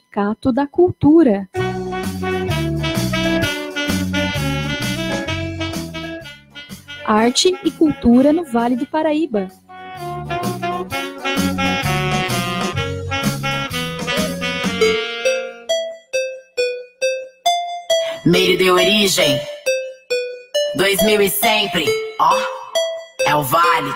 Sindicato da Cultura. Arte e cultura no Vale do Paraíba. Meire de origem, 2000 e sempre, ó, é o Vale.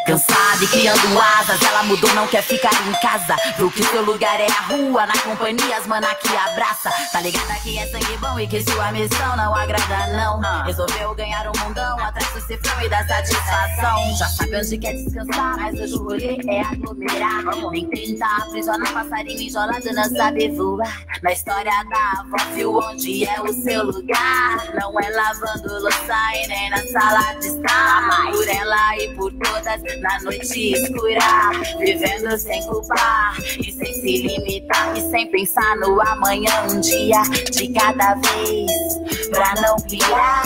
Cansada e criando asas, ela mudou, não quer ficar em casa. Viu que seu lugar é a rua, na companhia as mana que abraça. Tá ligada que é sangue bom e que sua missão não agrada não. Resolveu ganhar um mundão atrás do cifrão e da satisfação. Já sabe onde quer descansar, mas hoje o rolê é aglomerar. Nem tenta aprisionar passarinho enjolado, não sabe voar. Na história da avó, viu onde é o seu lugar. Não é lavando louça e nem na sala de estar. Por ela e por todas, na noite escura, vivendo sem culpar e sem se limitar, e sem pensar no amanhã, um dia de cada vez, pra não pirar,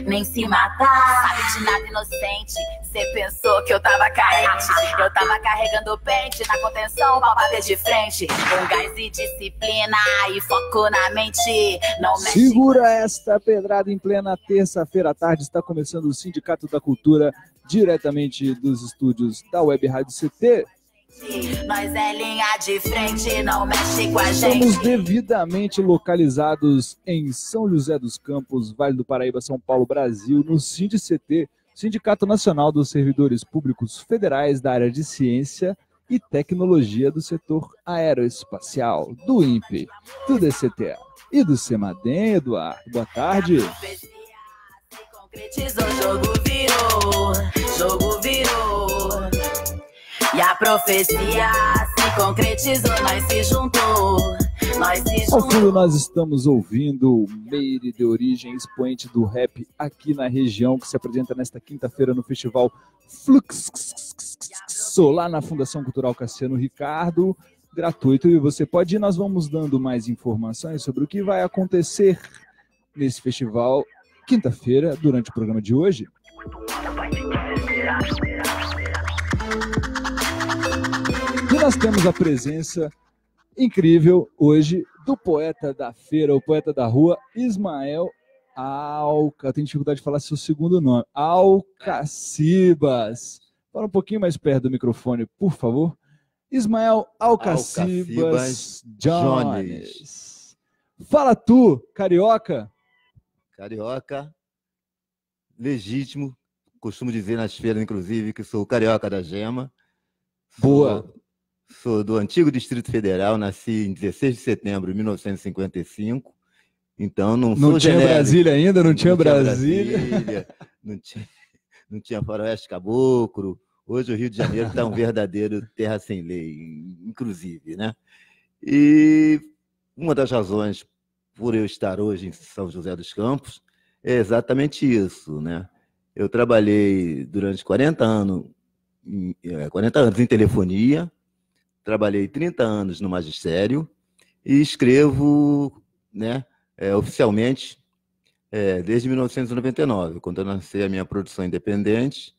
nem se matar. Sabe de nada, inocente, cê pensou que eu tava carente. Eu tava carregando pente na contenção pra bater de frente, com gás e disciplina e foco na mente. Não mexe. Segura esta pedrada em plena terça-feira à tarde. Está começando o Sindicato da Cultura, diretamente dos estúdios da Web Rádio CT. Nós é linha de frente, não mexe com a gente. Somos devidamente localizados em São José dos Campos, Vale do Paraíba, São Paulo, Brasil, no SINDI-CT, Sindicato Nacional dos Servidores Públicos Federais da área de Ciência e Tecnologia do setor aeroespacial, do INPE, do DCTA e do CEMADEM. Eduardo, boa tarde. Jogo virou, e a profecia se concretizou, nós se juntou. Ao fundo nós estamos ouvindo o Meire de origem, expoente do rap aqui na região, que se apresenta nesta quinta-feira no Festival Fluxo, lá na Fundação Cultural Cassiano Ricardo, gratuito, e você pode ir. Nós vamos dando mais informações sobre o que vai acontecer nesse festival quinta-feira, durante o programa de hoje. E nós temos a presença incrível hoje do poeta da feira, o poeta da rua, Ismael Alca. Eu tenho dificuldade de falar seu segundo nome. Alcacibas. Fala um pouquinho mais perto do microfone, por favor. Ismael Alcacibas Jones. Fala tu, carioca. Carioca, legítimo, costumo dizer nas feiras, inclusive, que sou o carioca da gema. Boa. Sou do antigo Distrito Federal, nasci em 16 de setembro de 1955, então não sou tinha genérico. Brasília ainda, não tinha Brasília. Não tinha Faroeste Caboclo. Hoje o Rio de Janeiro está um verdadeiro terra sem lei, inclusive, né? E uma das razões por eu estar hoje em São José dos Campos é exatamente isso, né? Eu trabalhei durante 40 anos em telefonia, trabalhei 30 anos no magistério e escrevo, né, oficialmente desde 1999, quando eu lancei a minha produção independente,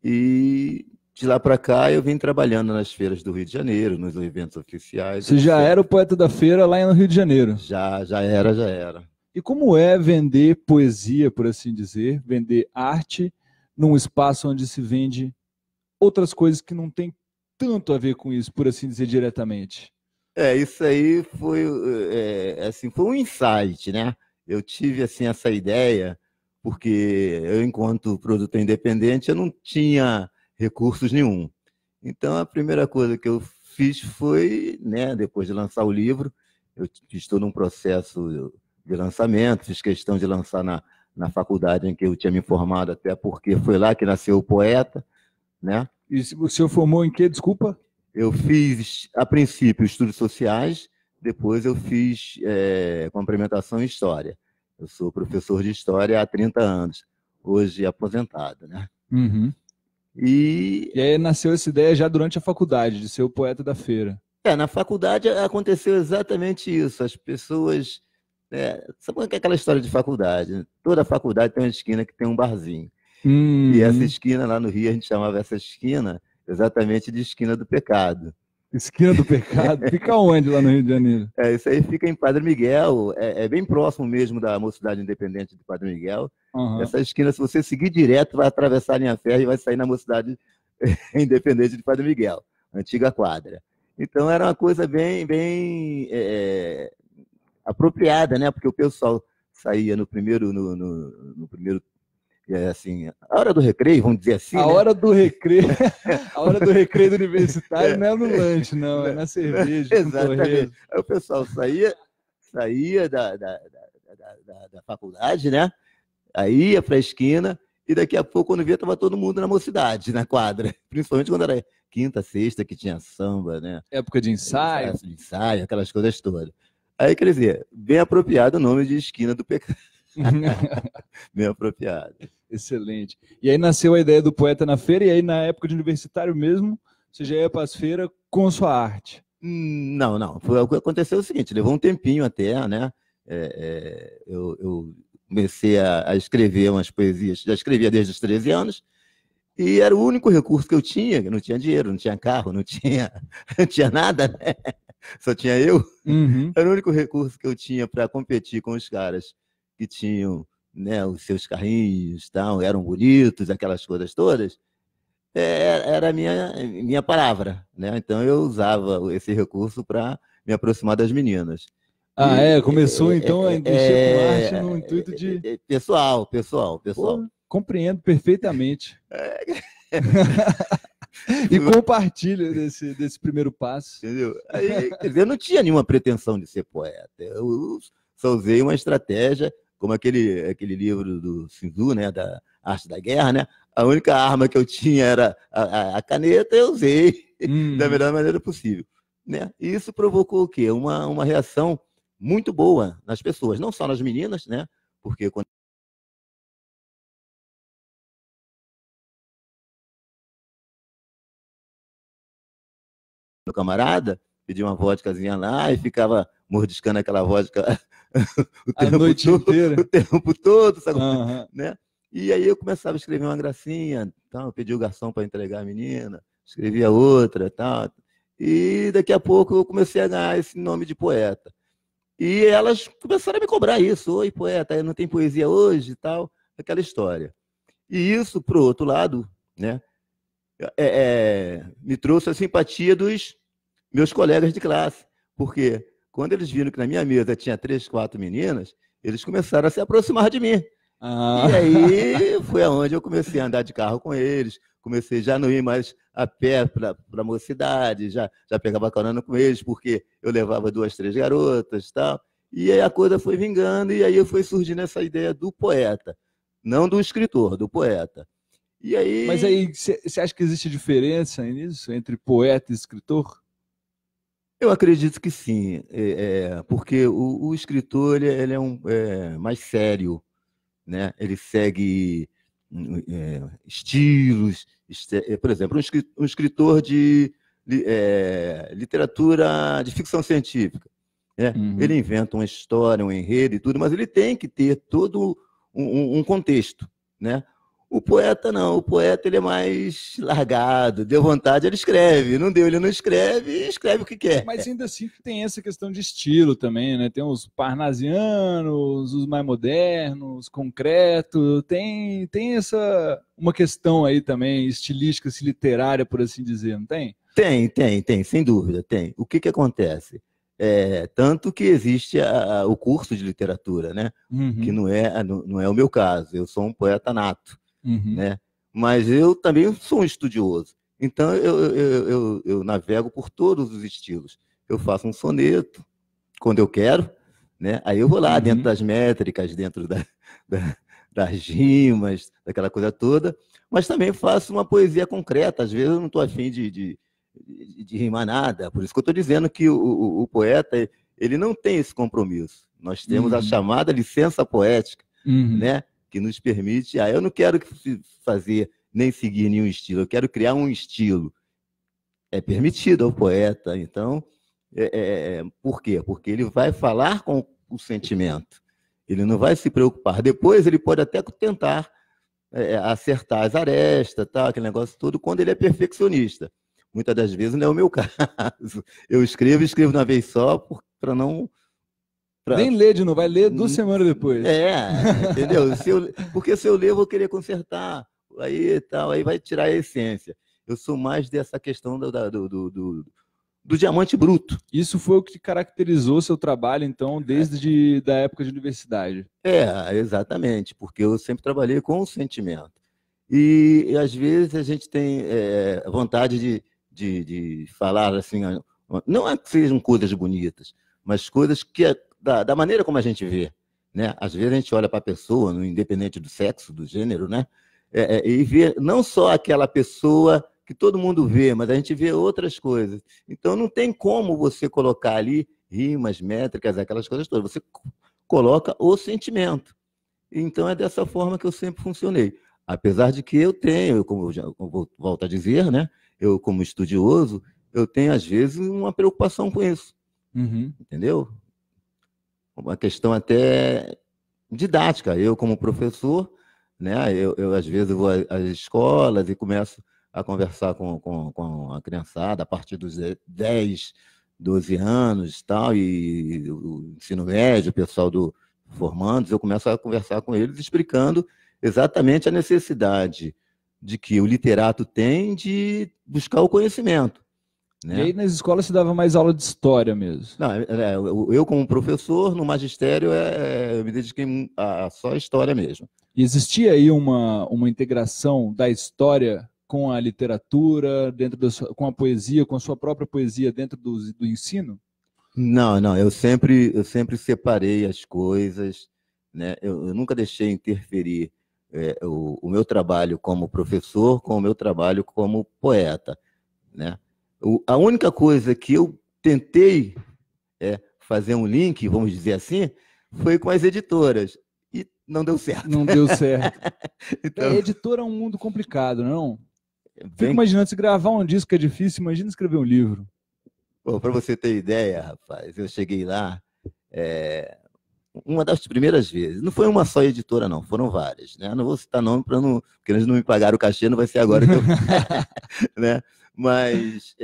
e de lá para cá eu vim trabalhando nas feiras do Rio de Janeiro, nos eventos oficiais. Você já era o poeta da feira lá no Rio de Janeiro? Já era. E como é vender poesia, por assim dizer, vender arte num espaço onde se vende outras coisas que não tem tanto a ver com isso, por assim dizer, diretamente? Isso aí foi, foi um insight, né? Eu tive assim, essa ideia, porque eu, enquanto produtor independente, eu não tinha recursos nenhum. Então, a primeira coisa que eu fiz foi, né, depois de lançar o livro, eu estou num processo de lançamento, fiz questão de lançar na faculdade em que eu tinha me formado, até porque foi lá que nasceu o poeta, né? E o senhor formou em quê, desculpa? Eu fiz, a princípio, estudos sociais, depois eu fiz complementação em História. Eu sou professor de História há 30 anos, hoje aposentado, né? Uhum. E aí nasceu essa ideia já durante a faculdade, de ser o poeta da feira. Na faculdade aconteceu exatamente isso. As pessoas... sabe o que é aquela história de faculdade? Toda faculdade tem uma esquina que tem um barzinho. E essa esquina lá no Rio, a gente chamava essa esquina exatamente de Esquina do Pecado. Esquina do Pecado? Fica onde lá no Rio de Janeiro? Isso aí fica em Padre Miguel, é bem próximo mesmo da Mocidade Independente de Padre Miguel. Uhum. Essa esquina, se você seguir direto, vai atravessar a linha férrea e vai sair na Mocidade Independente de Padre Miguel, antiga quadra. Então era uma coisa bem apropriada, né? Porque o pessoal saía no primeiro assim, a hora do recreio, vamos dizer assim. A hora do recreio, a hora do recreio do universitário não é no lanche, não, é na cerveja. Exatamente. Aí o pessoal saía da faculdade, né? Aí ia para a esquina e daqui a pouco, quando via, estava todo mundo na Mocidade, na quadra. Principalmente quando era quinta, sexta, que tinha samba, né? Época de ensaio. Aquelas coisas todas. Aí, quer dizer, bem apropriado o nome de Esquina do Pecado. Bem apropriado. Excelente. E aí nasceu a ideia do Poeta na Feira, e aí na época de universitário mesmo, você já ia para as feiras com sua arte? Não. Foi o que aconteceu o seguinte, levou um tempinho até, né? Eu comecei a escrever umas poesias, já escrevia desde os 13 anos, e era o único recurso que eu tinha, não tinha dinheiro, não tinha carro, não tinha nada, né? Só tinha eu. Uhum. Era o único recurso que eu tinha para competir com os caras que tinham, né, os seus carrinhos, tal, eram bonitos, aquelas coisas todas. Era a minha palavra, né? Então eu usava esse recurso para me aproximar das meninas. Começou então a mexer com arte no intuito de... Pessoal. Pô, compreendo perfeitamente. E compartilha desse primeiro passo. Entendeu? Aí, quer dizer, eu não tinha nenhuma pretensão de ser poeta. Eu só usei uma estratégia, como aquele livro do Sun Tzu, né, da Arte da Guerra, né? A única arma que eu tinha era a caneta, eu usei da melhor maneira possível, né? E isso provocou o quê? Uma reação muito boa nas pessoas, não só nas meninas, né? Porque quando meu camarada pedia uma vodkazinha lá e ficava mordiscando aquela vodka a noite inteira, o tempo todo, sabe? Uhum. Né? E aí eu começava a escrever uma gracinha, tal, pedia o garçom para entregar a menina, escrevia outra, tal. E daqui a pouco eu comecei a ganhar esse nome de poeta. E elas começaram a me cobrar isso. Oi, poeta, não tem poesia hoje e tal, aquela história. E isso, por outro lado, né, me trouxe a simpatia dos meus colegas de classe. Porque quando eles viram que na minha mesa tinha 3, 4 meninas, eles começaram a se aproximar de mim. E aí foi aonde eu comecei a andar de carro com eles, comecei já a não ir mais a pé para a mocidade, já pegava carona com eles, porque eu levava 2, 3 garotas e tal. E aí a coisa foi vingando, e aí foi surgindo essa ideia do poeta, não do escritor, do poeta. E aí... Mas aí, você acha que existe diferença nisso, entre poeta e escritor? Eu acredito que sim, porque o escritor ele é mais sério, né? Ele segue estilos, por exemplo, um escritor de literatura de ficção científica, né? Ele inventa uma história, um enredo e tudo, mas ele tem que ter todo um contexto, né? O poeta não, o poeta ele é mais largado, deu vontade, ele escreve, não deu, ele não escreve, escreve o que quer. Mas ainda assim tem essa questão de estilo também, né? Tem os parnasianos, os mais modernos, concreto, tem uma questão aí também, estilística, literária, por assim dizer, não tem? Tem, sem dúvida, tem. O que acontece? Tanto que existe o curso de literatura, né? Que não é o meu caso, eu sou um poeta nato. Né? Mas eu também sou um estudioso. Então, eu navego por todos os estilos. Eu faço um soneto, quando eu quero, né? Aí eu vou lá dentro das métricas, dentro das rimas, daquela coisa toda, mas também faço uma poesia concreta. Às vezes eu não estou afim de rimar nada. Por isso que eu estou dizendo que o poeta ele não tem esse compromisso. Nós temos a chamada licença poética, né? Que nos permite, eu não quero fazer nem seguir nenhum estilo, eu quero criar um estilo. É permitido ao poeta, então, por quê? Porque ele vai falar com o sentimento, ele não vai se preocupar. Depois ele pode até tentar acertar as arestas, tá, aquele negócio todo, quando ele é perfeccionista. Muitas das vezes não é o meu caso. Eu escrevo de uma vez só para não... Nem ler de novo, vai ler 2 semanas depois. Entendeu? Porque se eu ler, eu vou querer consertar. Aí vai tirar a essência. Eu sou mais dessa questão do diamante bruto. Isso foi o que caracterizou seu trabalho, então, desde da época de universidade. Exatamente, porque eu sempre trabalhei com o sentimento. E às vezes a gente tem vontade de falar assim, não é que sejam coisas bonitas, mas coisas que da maneira como a gente vê, né? Às vezes a gente olha para a pessoa, independente do sexo, do gênero, né? E vê não só aquela pessoa que todo mundo vê, mas a gente vê outras coisas. Então não tem como você colocar ali rimas, métricas, aquelas coisas todas. Você coloca o sentimento. Então é dessa forma que eu sempre funcionei. Apesar de que eu tenho, como eu volto a dizer, né? Eu como estudioso, eu tenho às vezes uma preocupação com isso. Entendeu? Uma questão até didática. Eu, como professor, né, eu às vezes vou às escolas e começo a conversar com a criançada a partir dos 10, 12 anos tal, e o ensino médio, o pessoal do formandos, eu começo a conversar com eles explicando exatamente a necessidade de que o literato tem de buscar o conhecimento. Né? E aí nas escolas se dava mais aula de história mesmo? Não, eu como professor, no magistério, eu me dediquei a só história mesmo. E existia aí uma integração da história com a literatura, com a poesia, com a sua própria poesia dentro do ensino? Não, eu sempre separei as coisas, né? Eu nunca deixei interferir o meu trabalho como professor com o meu trabalho como poeta, né? A única coisa que eu tentei fazer um link, vamos dizer assim, foi com as editoras. E não deu certo. Não deu certo. Então, editora é um mundo complicado, não? Fico imaginando, se gravar um disco é difícil, imagina escrever um livro. Para você ter ideia, rapaz, eu cheguei lá, uma das primeiras vezes, não foi uma só editora, não, foram várias. Né? Não vou citar nome, porque eles não me pagaram o cachê, não vai ser agora que eu... né? Mas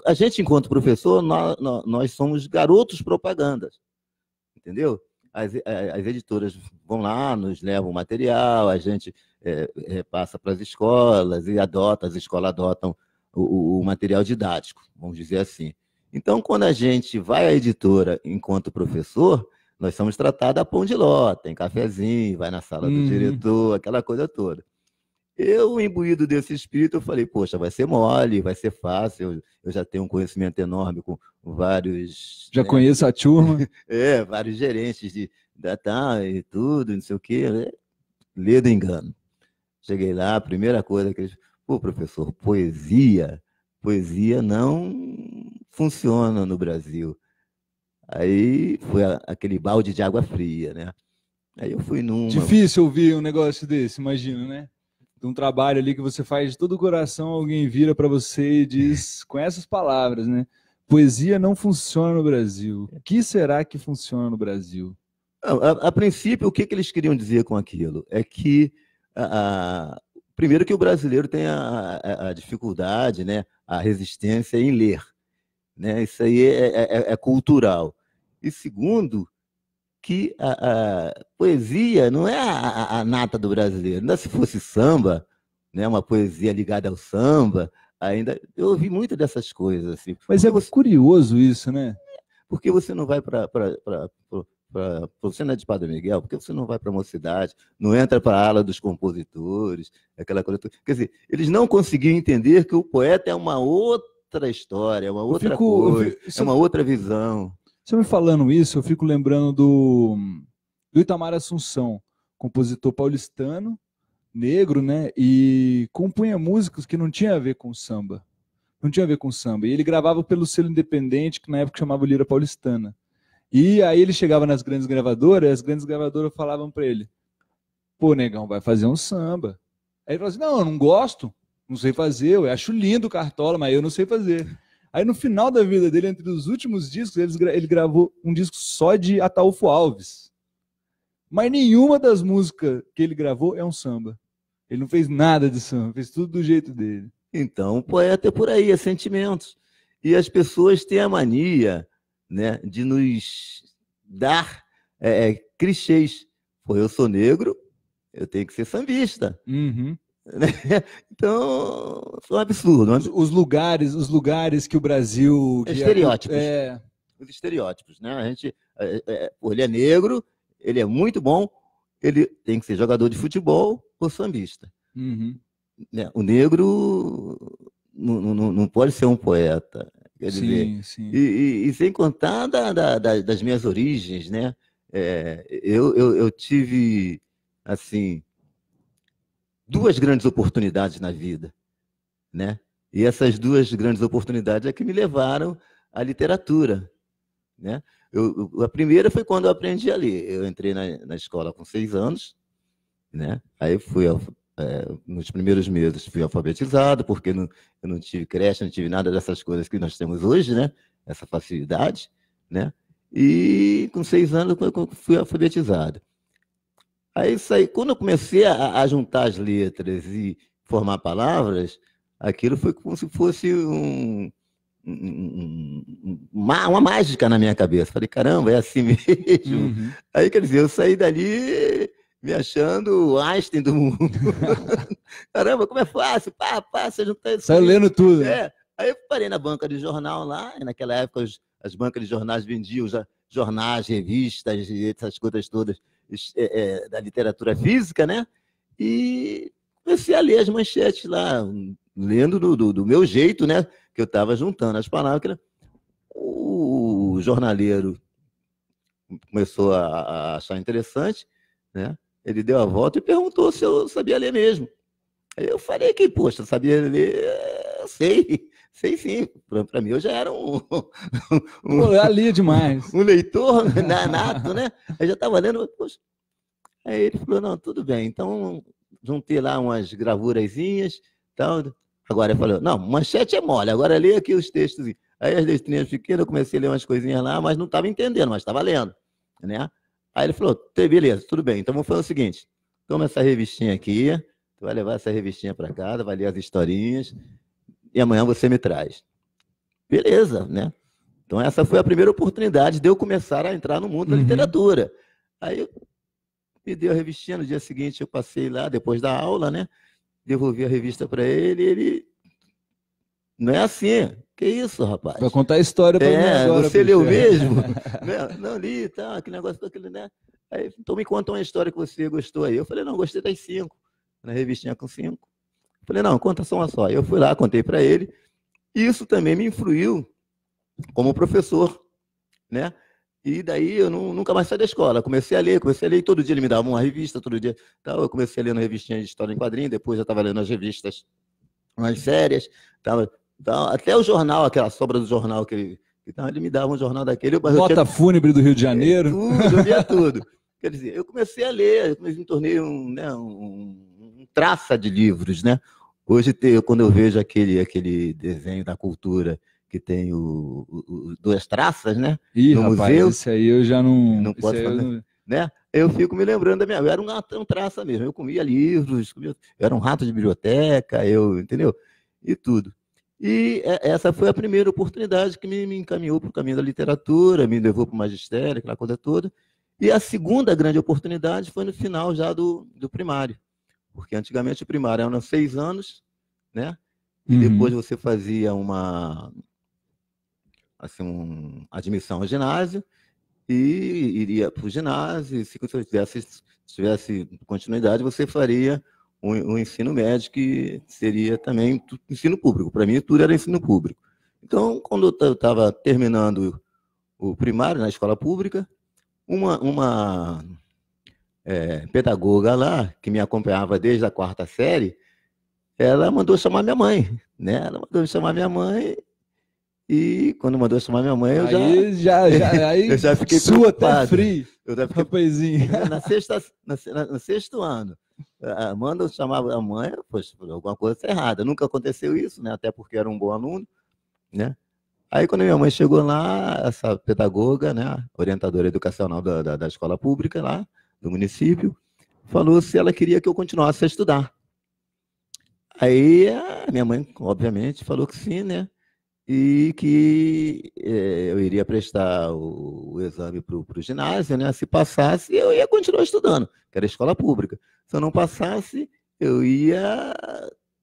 a gente, enquanto professor, nós somos garotos propagandas, entendeu? As editoras vão lá, nos levam material, a gente passa para as escolas e as escolas adotam o material didático, vamos dizer assim. Então, quando a gente vai à editora enquanto professor, nós somos tratados a pão de ló, tem cafezinho, vai na sala do diretor, aquela coisa toda. Eu, imbuído desse espírito, eu falei, poxa, vai ser mole, vai ser fácil, eu já tenho um conhecimento enorme com vários... Já conheço a turma. Vários gerentes de data e tudo, não sei o quê. Lê do engano. Cheguei lá, a primeira coisa que eles... Pô, professor, poesia não funciona no Brasil. Aí foi aquele balde de água fria, né? Aí eu fui numa... Difícil ouvir um negócio desse, imagina, né? De um trabalho ali que você faz de todo o coração, alguém vira para você e diz, com essas palavras, né? Poesia não funciona no Brasil. O que será que funciona no Brasil? A princípio, o que eles queriam dizer com aquilo? É que, primeiro, que o brasileiro tem a dificuldade, né? A resistência em ler. Né? Isso aí é cultural. E segundo, que a poesia não é a nata do brasileiro. Ainda se fosse samba, né, uma poesia ligada ao samba, ainda eu ouvi muito dessas coisas. Assim. Mas curioso isso, né? Por que você não vai para... Você não é de Padre Miguel? Por que você não vai para a Mocidade? Não entra para a ala dos compositores? Aquela coisa toda. Quer dizer, eles não conseguiam entender que o poeta é uma outra história, é uma outra coisa, é uma outra visão. Você me falando isso, eu fico lembrando do Itamar Assunção, compositor paulistano, negro, né? E compunha músicas que não tinha a ver com samba. Não tinha a ver com samba. E ele gravava pelo selo independente, que na época chamava Lira Paulistana. E aí ele chegava nas grandes gravadoras, e as grandes gravadoras falavam para ele, pô, negão, vai fazer um samba. Aí ele falou assim, não, eu não gosto, não sei fazer, eu acho lindo o Cartola, mas eu não sei fazer. Aí no final da vida dele, entre os últimos discos, ele gravou um disco só de Ataúfo Alves. Mas nenhuma das músicas que ele gravou é um samba. Ele não fez nada de samba, fez tudo do jeito dele. Então, o poeta é por aí, é sentimentos. E as pessoas têm a mania, né, de nos dar clichês. Pô, eu sou negro, eu tenho que ser sambista. Uhum. Então, foi um absurdo. Os lugares que o Brasil... Estereótipos. Os estereótipos, né? A gente, ele é negro, ele é muito bom, ele tem que ser jogador de futebol ou sambista. Uhum. O negro não pode ser um poeta. Quer dizer, sim. E sem contar das minhas origens, né? Eu tive, assim, 2 grandes oportunidades na vida, né? E essas 2 grandes oportunidades é que me levaram à literatura, né? A primeira foi quando eu aprendi a ler. Eu entrei na escola com 6 anos, né? Aí nos primeiros meses fui alfabetizado, porque eu não tive creche, não tive nada dessas coisas que nós temos hoje, né? Essa facilidade, né? E com 6 anos eu fui alfabetizado. Aí quando eu comecei a juntar as letras e formar palavras, aquilo foi como se fosse uma mágica na minha cabeça. Falei, caramba, é assim mesmo. Uhum. Aí, quer dizer, eu saí dali me achando o Einstein do mundo. Caramba, como é fácil, você juntar isso. Saiu lendo tudo. Aí eu parei na banca de jornal lá, e naquela época as bancas de jornais vendiam jornais, revistas, essas coisas todas da literatura física, né? E comecei a ler as manchetes lá, lendo do meu jeito, né? Que eu estava juntando as palavras. O jornaleiro começou a achar interessante, né? Ele deu a volta e perguntou se eu sabia ler mesmo. Aí eu falei que, poxa, sabia ler, sei sim. Para mim eu já era lia demais. Um leitor nato, né? Eu já estava lendo, poxa. Aí ele falou, não, tudo bem. Então, juntei lá umas gravurazinhas, tal. Agora ele falou, não, manchete é mole, agora lê aqui os textos. Aí as letrinhas pequenas, eu comecei a ler umas coisinhas lá, mas não estava entendendo, mas estava lendo, né? Aí ele falou, beleza, tudo bem, então vamos fazer o seguinte, toma essa revistinha aqui, tu vai levar essa revistinha para casa, vai ler as historinhas, e amanhã você me traz. Beleza, né? Então essa foi a primeira oportunidade de eu começar a entrar no mundo da literatura. Aí me deu a revistinha, no dia seguinte eu passei lá, depois da aula, né? Devolvi a revista para ele e ele... Não é assim. Que isso, rapaz? Vai contar a história para mim agora. Você leu mesmo? Não li, tá, aquele negócio, aquele, né? Aí, então me conta uma história que você gostou aí. Eu falei, não, gostei das 5. Na revistinha com 5. Falei, não, conta só uma só. Eu fui lá, contei para ele. Isso também me influiu como professor, né? E daí eu nunca mais saí da escola. Comecei a ler, todo dia ele me dava uma revista, todo dia. Tal. Eu comecei a ler na revistinha de história em quadrinho, depois eu estava lendo as revistas mais sérias, tal. Até o jornal, aquela sobra do jornal que ele me dava um jornal daquele. Bota Fúnebre do Rio de Janeiro. Eu via tudo. Quer dizer, eu comecei a ler, eu me tornei um traça de livros, né? Hoje, quando eu vejo aquele desenho da cultura que tem duas traças, né? No museu. Esse aí eu já não posso fazer, né? Eu fico me lembrando da minha... Eu era um traça mesmo, eu comia livros, eu era um rato de biblioteca, entendeu? E tudo. E essa foi a primeira oportunidade que me encaminhou para o caminho da literatura, me levou para o magistério, aquela coisa toda. E a segunda grande oportunidade foi no final já do primário. Porque antigamente o primário eram 6 anos, né? E depois você fazia uma admissão ao ginásio e iria para o ginásio. E se tivesse continuidade, você faria um ensino médio, que seria também ensino público. Para mim, tudo era ensino público. Então, quando eu estava terminando o primário na escola pública, uma pedagoga lá, que me acompanhava desde a 4ª série, ela mandou chamar minha mãe, né? Ela mandou chamar minha mãe, e quando mandou chamar minha mãe, eu já fiquei preocupado. Até frio, rapazinho. No 6º ano, manda chamar a mãe, poxa, alguma coisa errada. Nunca aconteceu isso, né? Até porque era um bom aluno, né? Aí, quando minha mãe chegou lá, essa pedagoga, né, orientadora educacional da escola pública lá, do município, falou se ela queria que eu continuasse a estudar. Aí a minha mãe, obviamente, falou que sim, né? E que eu iria prestar o exame para o ginásio, né? Se passasse, eu ia continuar estudando, que era escola pública. Se eu não passasse, eu ia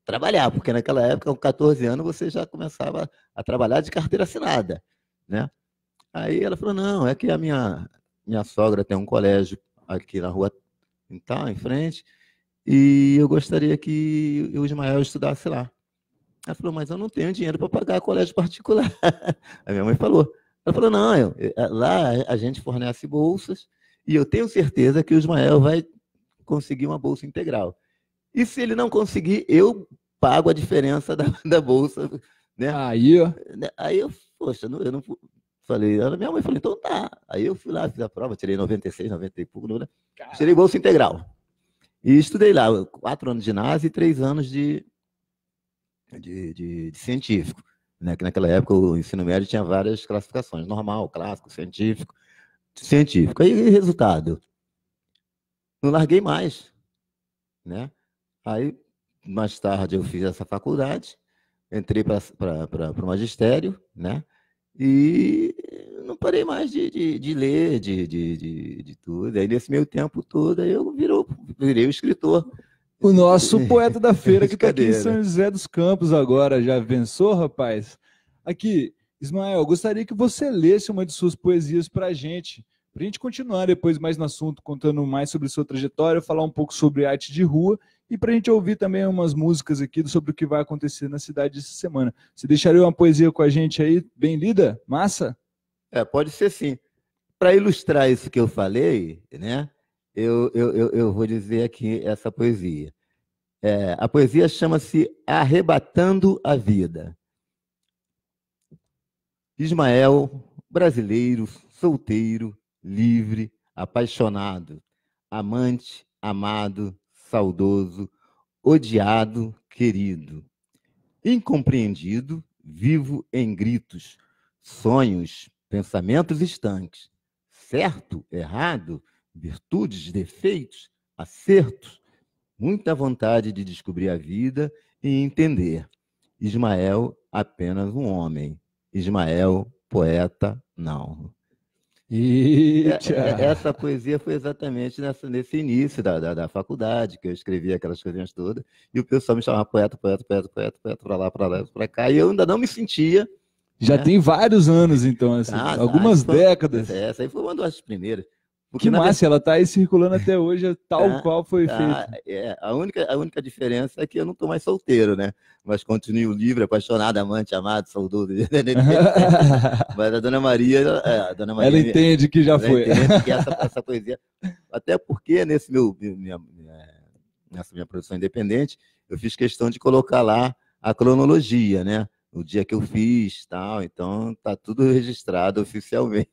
trabalhar, porque naquela época, com 14 anos, você já começava a trabalhar de carteira assinada, né? Aí ela falou, não, é que a minha sogra tem um colégio aqui na rua, em frente, e eu gostaria que o Ismael estudasse lá. Ela falou, mas eu não tenho dinheiro para pagar colégio particular. A minha mãe falou. Ela falou, não, lá a gente fornece bolsas e eu tenho certeza que o Ismael vai conseguir uma bolsa integral. E se ele não conseguir, eu pago a diferença da bolsa. Né? Aí eu, poxa, eu não falei. Minha mãe falou, então tá. Aí eu fui lá, fiz a prova, tirei 96, 90 e pouco, né? Tirei bolsa integral. E estudei lá 4 anos de ginásio e 3 anos de científico, né? Que naquela época o ensino médio tinha várias classificações, normal, clássico, científico. Aí, resultado, não larguei mais, né? Aí, mais tarde, eu fiz essa faculdade, entrei para o magistério, né? E não parei mais de ler, de tudo. Aí, nesse meio tempo todo, aí eu virei o escritor. O nosso poeta da feira que está aqui em São José dos Campos agora. Já pensou, rapaz? Aqui, Ismael, gostaria que você lesse uma de suas poesias para a gente continuar depois mais no assunto, contando mais sobre sua trajetória, falar um pouco sobre arte de rua e para a gente ouvir também umas músicas aqui sobre o que vai acontecer na cidade essa semana. Você deixaria uma poesia com a gente aí, bem lida? Massa? Pode ser sim. Para ilustrar isso que eu falei, né? Eu vou dizer aqui essa poesia. A poesia chama-se Arrebatando a Vida. Ismael, brasileiro, solteiro, livre, apaixonado, amante, amado, saudoso, odiado, querido, incompreendido, vivo em gritos, sonhos, pensamentos estanques, certo, errado, virtudes, defeitos, acertos, muita vontade de descobrir a vida e entender. Ismael, apenas um homem. Ismael, poeta, não. Essa poesia foi exatamente nesse início da faculdade, que eu escrevi aquelas coisinhas todas, e o pessoal me chamava poeta, para lá, para cá, e eu ainda não me sentia. Já tem vários anos, então, assim, algumas décadas. Essa aí foi uma das primeiras. Porque, que massa, ela está aí circulando até hoje, tal qual foi feito. A única diferença é que eu não estou mais solteiro, né? Mas continuo livre, apaixonado, amante, amado, saudoso. Mas a Dona Maria, ela entende que já foi. Entende que essa poesia, até porque nessa minha produção independente, eu fiz questão de colocar lá a cronologia, né? O dia que eu fiz, tal. Então tá tudo registrado oficialmente.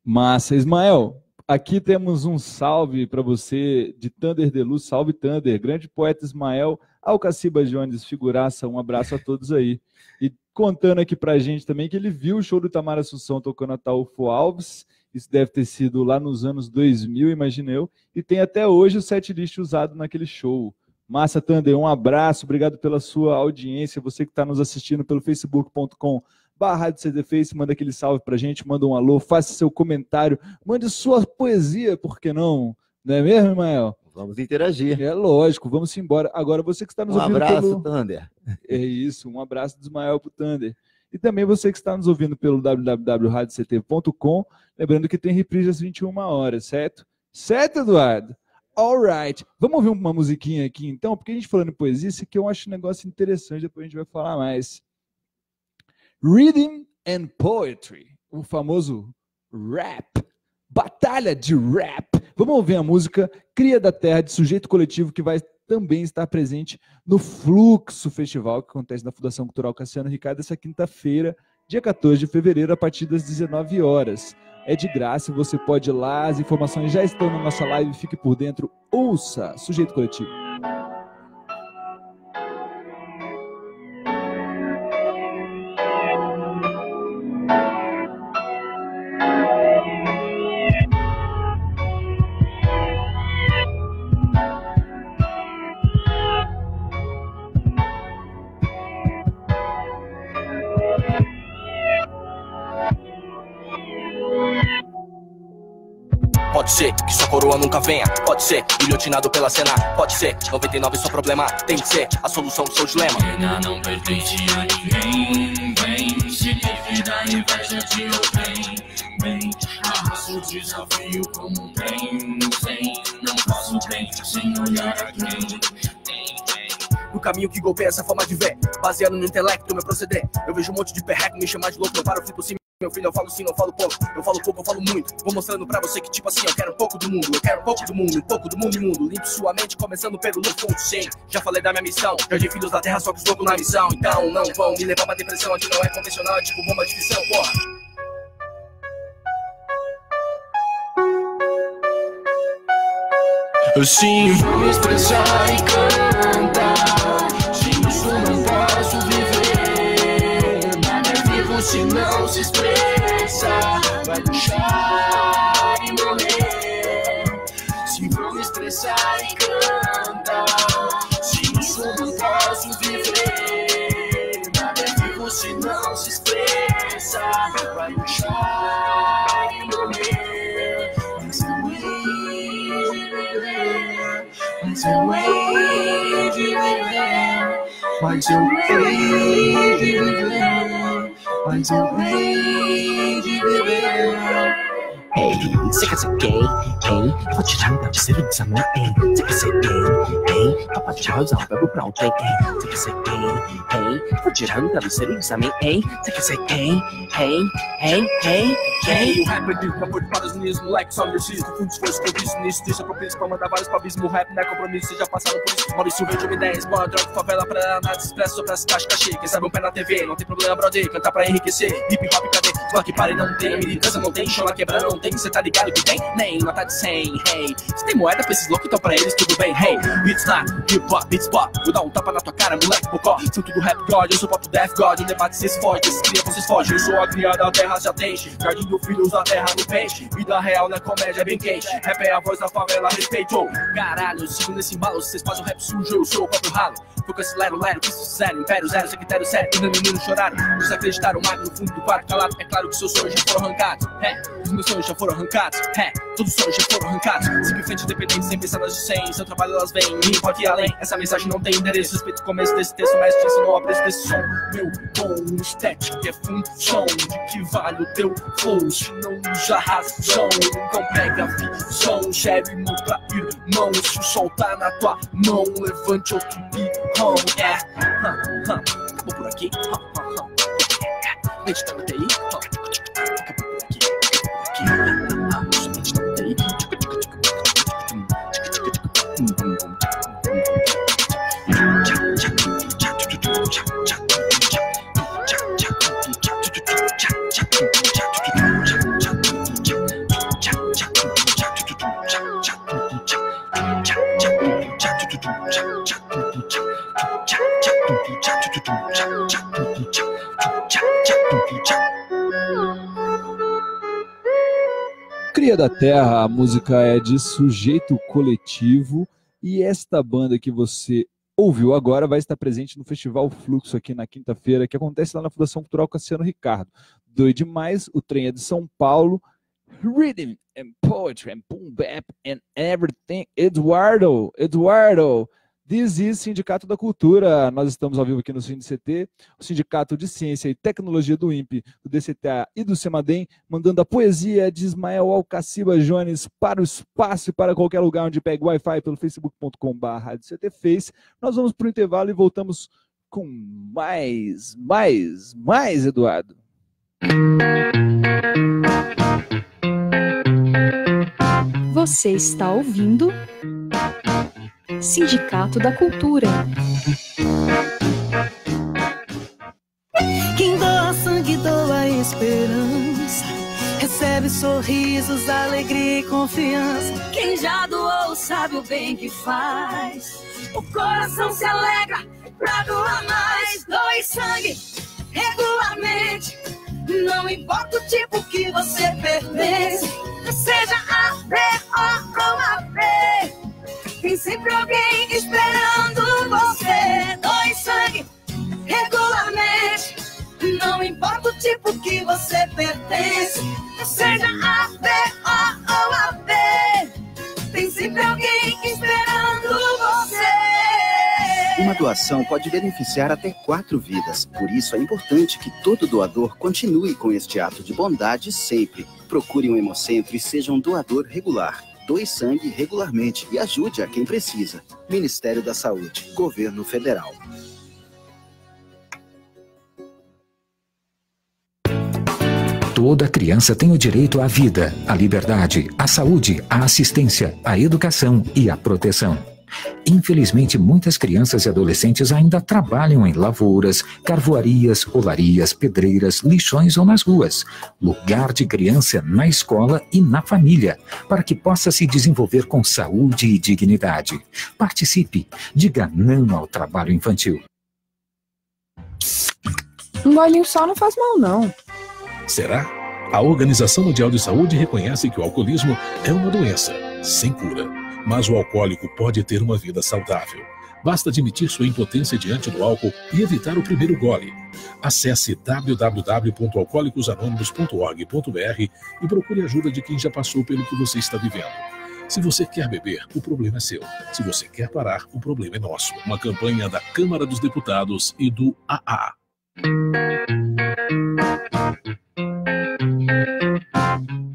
Massa, Ismael. Aqui temos um salve para você de Thunder de Luz, salve Thunder, grande poeta Ismael Alcaciba Jones, figuraça, um abraço a todos aí. E contando aqui para a gente também que ele viu o show do Itamar Assunção tocando a Ataúfo Alves, isso deve ter sido lá nos anos 2000, imagino eu, e tem até hoje o setlist usado naquele show. Massa, Thunder, um abraço, obrigado pela sua audiência, você que está nos assistindo pelo facebook.com/RádioCDFace, manda aquele salve pra gente, manda um alô, faça seu comentário, mande sua poesia, por que não? Não é mesmo, Ismael? Vamos interagir. É lógico, vamos embora. Agora você que está nos ouvindo abraço, Thunder. É isso, um abraço do Ismael pro Thunder. E também você que está nos ouvindo pelo www.radioct.com, lembrando que tem reprise às 21 horas, certo? Certo, Eduardo? Alright, vamos ouvir uma musiquinha aqui então, porque a gente falando em poesia, isso aqui eu acho um negócio interessante, depois a gente vai falar mais. Reading and Poetry, o famoso rap, batalha de rap. Vamos ouvir a música Cria da Terra, de Sujeito Coletivo, que vai também estar presente no Fluxo Festival, que acontece na Fundação Cultural Cassiano Ricardo, essa quinta-feira, dia 14 de fevereiro, a partir das 19 horas. É de graça, você pode ir lá, as informações já estão na nossa live, fique por dentro, ouça Sujeito Coletivo. Pode ser que sua coroa nunca venha, pode ser guilhotinado pela cena, pode ser 99 só problema, tem que ser a solução do seu dilema. Pena não pertence a ninguém, vem, se livre da inveja de outrem, vem, abraça o desafio como um trem, vem, não faço bem sem olhar a quem. No caminho que golpeia essa forma de ver, baseado no intelecto, meu proceder. Eu vejo um monte de perreco, me chamar de louco, eu paro, eu fico assim. Meu filho, eu falo sim, não falo pouco. Eu falo pouco, eu falo muito. Vou mostrando pra você que tipo assim, eu quero um pouco do mundo. Eu quero um pouco do mundo, um pouco do mundo imundo. Limpo sua mente, começando pelo fundo, sim. Já falei da minha missão, jardim filhos da terra, só que os loucos na missão. Então não vão me levar pra depressão, onde não é convencional, é tipo bomba de fissão, porra. Assim vou me expressar e cantar. Sem isso não posso viver. Nada é vivo se não se expressa. Vai deixar e morrer. Se vou me expressar e cantar. Sem isso não posso viver. Nada é vivo se não se expressa. Vai deixar e morrer. Mas eu hei de viver, mas eu hei de viver, mas eu hei de viver. Hey, você quer ser gay? Hey, vou te jantar de ser desamor. Hey, você quer ser gay? Hey, papai de rosa, bebo pra ontem. Hey, você quer ser gay? Hey, vou te jantar de ser desamor. Hey, você quer ser gay? Hey, hey, hey, hey. O rap é livre, acabou de para os meninos, moleque, só preciso do fundo de esforço que eu disse nisso. Deixa propício pra mandar vários pabismos. O rap não é compromisso, vocês já passaram por isso. Maurício vende uma ideia, explora droga, favela pra ela, nada expresso, sobre essa taxa cachê. Quem sabe um pé na TV, não tem problema, brother, cantar pra enriquecer. Hip hop, cadê? Só que pare, não tem, militância não tem, chão na quebra não tem. Cê tá ligado que tem? Nem nota de 100, hey. Cê tem moeda pra esses loucos, então pra eles tudo bem, hey. Beats lá, hip hop, beats pop. Vou dar um tapa na tua cara, moleque, pocó. São tudo rap god, eu sou pop death god. O debate cês fode, esses cria vocês fogem. Eu sou a criada da terra, já deixe. Jardim do filho, usa a terra no peixe. Vida real na comédia, é bem quente. Rap é a voz da favela, respeito. Caralho, eu sigo nesse embalo, vocês fazem o rap sujo, eu sou o próprio ralo. Fico esse lero, que isso sério, império zero, secretário sério. Ainda meninos choraram, eles acreditaram mais no fundo do quarto calado. É claro que seus sonhos já foram arrancados, os meus sonhos já foram arrancados, todos os sonhos já foram arrancados. Sigo em frente independente, sem pensar nas de 100. Seu trabalho elas vêm, me pode ir além. Essa mensagem não tem endereço, respeito o começo desse texto, mas te ensinou a preço desse som. Meu bom estético é função, de que vale o teu flow, se não usa razão. Então pega a visão, Chevy no pra irmão. Se o sol tá na tua mão, levante outro birrão. Acabou por aqui, mente tá no TI, acabou por aqui, mente tá no TI. Cria da Terra, a música é de Sujeito Coletivo, e esta banda que você ouviu agora vai estar presente no Festival Fluxo aqui na quinta-feira, que acontece lá na Fundação Cultural Cassiano Ricardo. Doido demais, o trem é de São Paulo. Rhythm and poetry and boom bap and everything. Eduardo, this is Sindicato da Cultura. Nós estamos ao vivo aqui no SINDCT, o Sindicato de Ciência e Tecnologia do INPE, do DCTA e do CEMADEM, mandando a poesia de Ismael Alcaciba Jones para o espaço e para qualquer lugar onde pegue Wi-Fi pelo facebook.com/CTFace. Nós vamos para o intervalo e voltamos com mais, Eduardo. Você está ouvindo Sindicato da Cultura. Quem doa sangue, doa esperança. Recebe sorrisos, alegria e confiança. Quem já doou sabe o bem que faz. O coração se alegra pra doar mais. Doe sangue regularmente. Não importa o tipo que você pertence, seja A, B ou AB. Tem sempre alguém esperando você. Doe sangue regularmente. Não importa o tipo que você pertence, seja A, B ou AB. doação pode beneficiar até 4 vidas. Por isso é importante que todo doador continue com este ato de bondade sempre. Procure um hemocentro e seja um doador regular. Doe sangue regularmente e ajude a quem precisa. Ministério da Saúde, Governo Federal. Toda criança tem o direito à vida, à liberdade, à saúde, à assistência, à educação e à proteção. Infelizmente, muitas crianças e adolescentes ainda trabalham em lavouras, carvoarias, olarias, pedreiras, lixões ou nas ruas. Lugar de criança na escola e na família, para que possa se desenvolver com saúde e dignidade. Participe, diga não ao trabalho infantil. Um golinho só não faz mal, não. Será? A Organização Mundial de Saúde reconhece que o alcoolismo é uma doença sem cura. Mas o alcoólico pode ter uma vida saudável. Basta admitir sua impotência diante do álcool e evitar o primeiro gole. Acesse www.alcoolicosanonimos.org.br e procure ajuda de quem já passou pelo que você está vivendo. Se você quer beber, o problema é seu. Se você quer parar, o problema é nosso. Uma campanha da Câmara dos Deputados e do AA.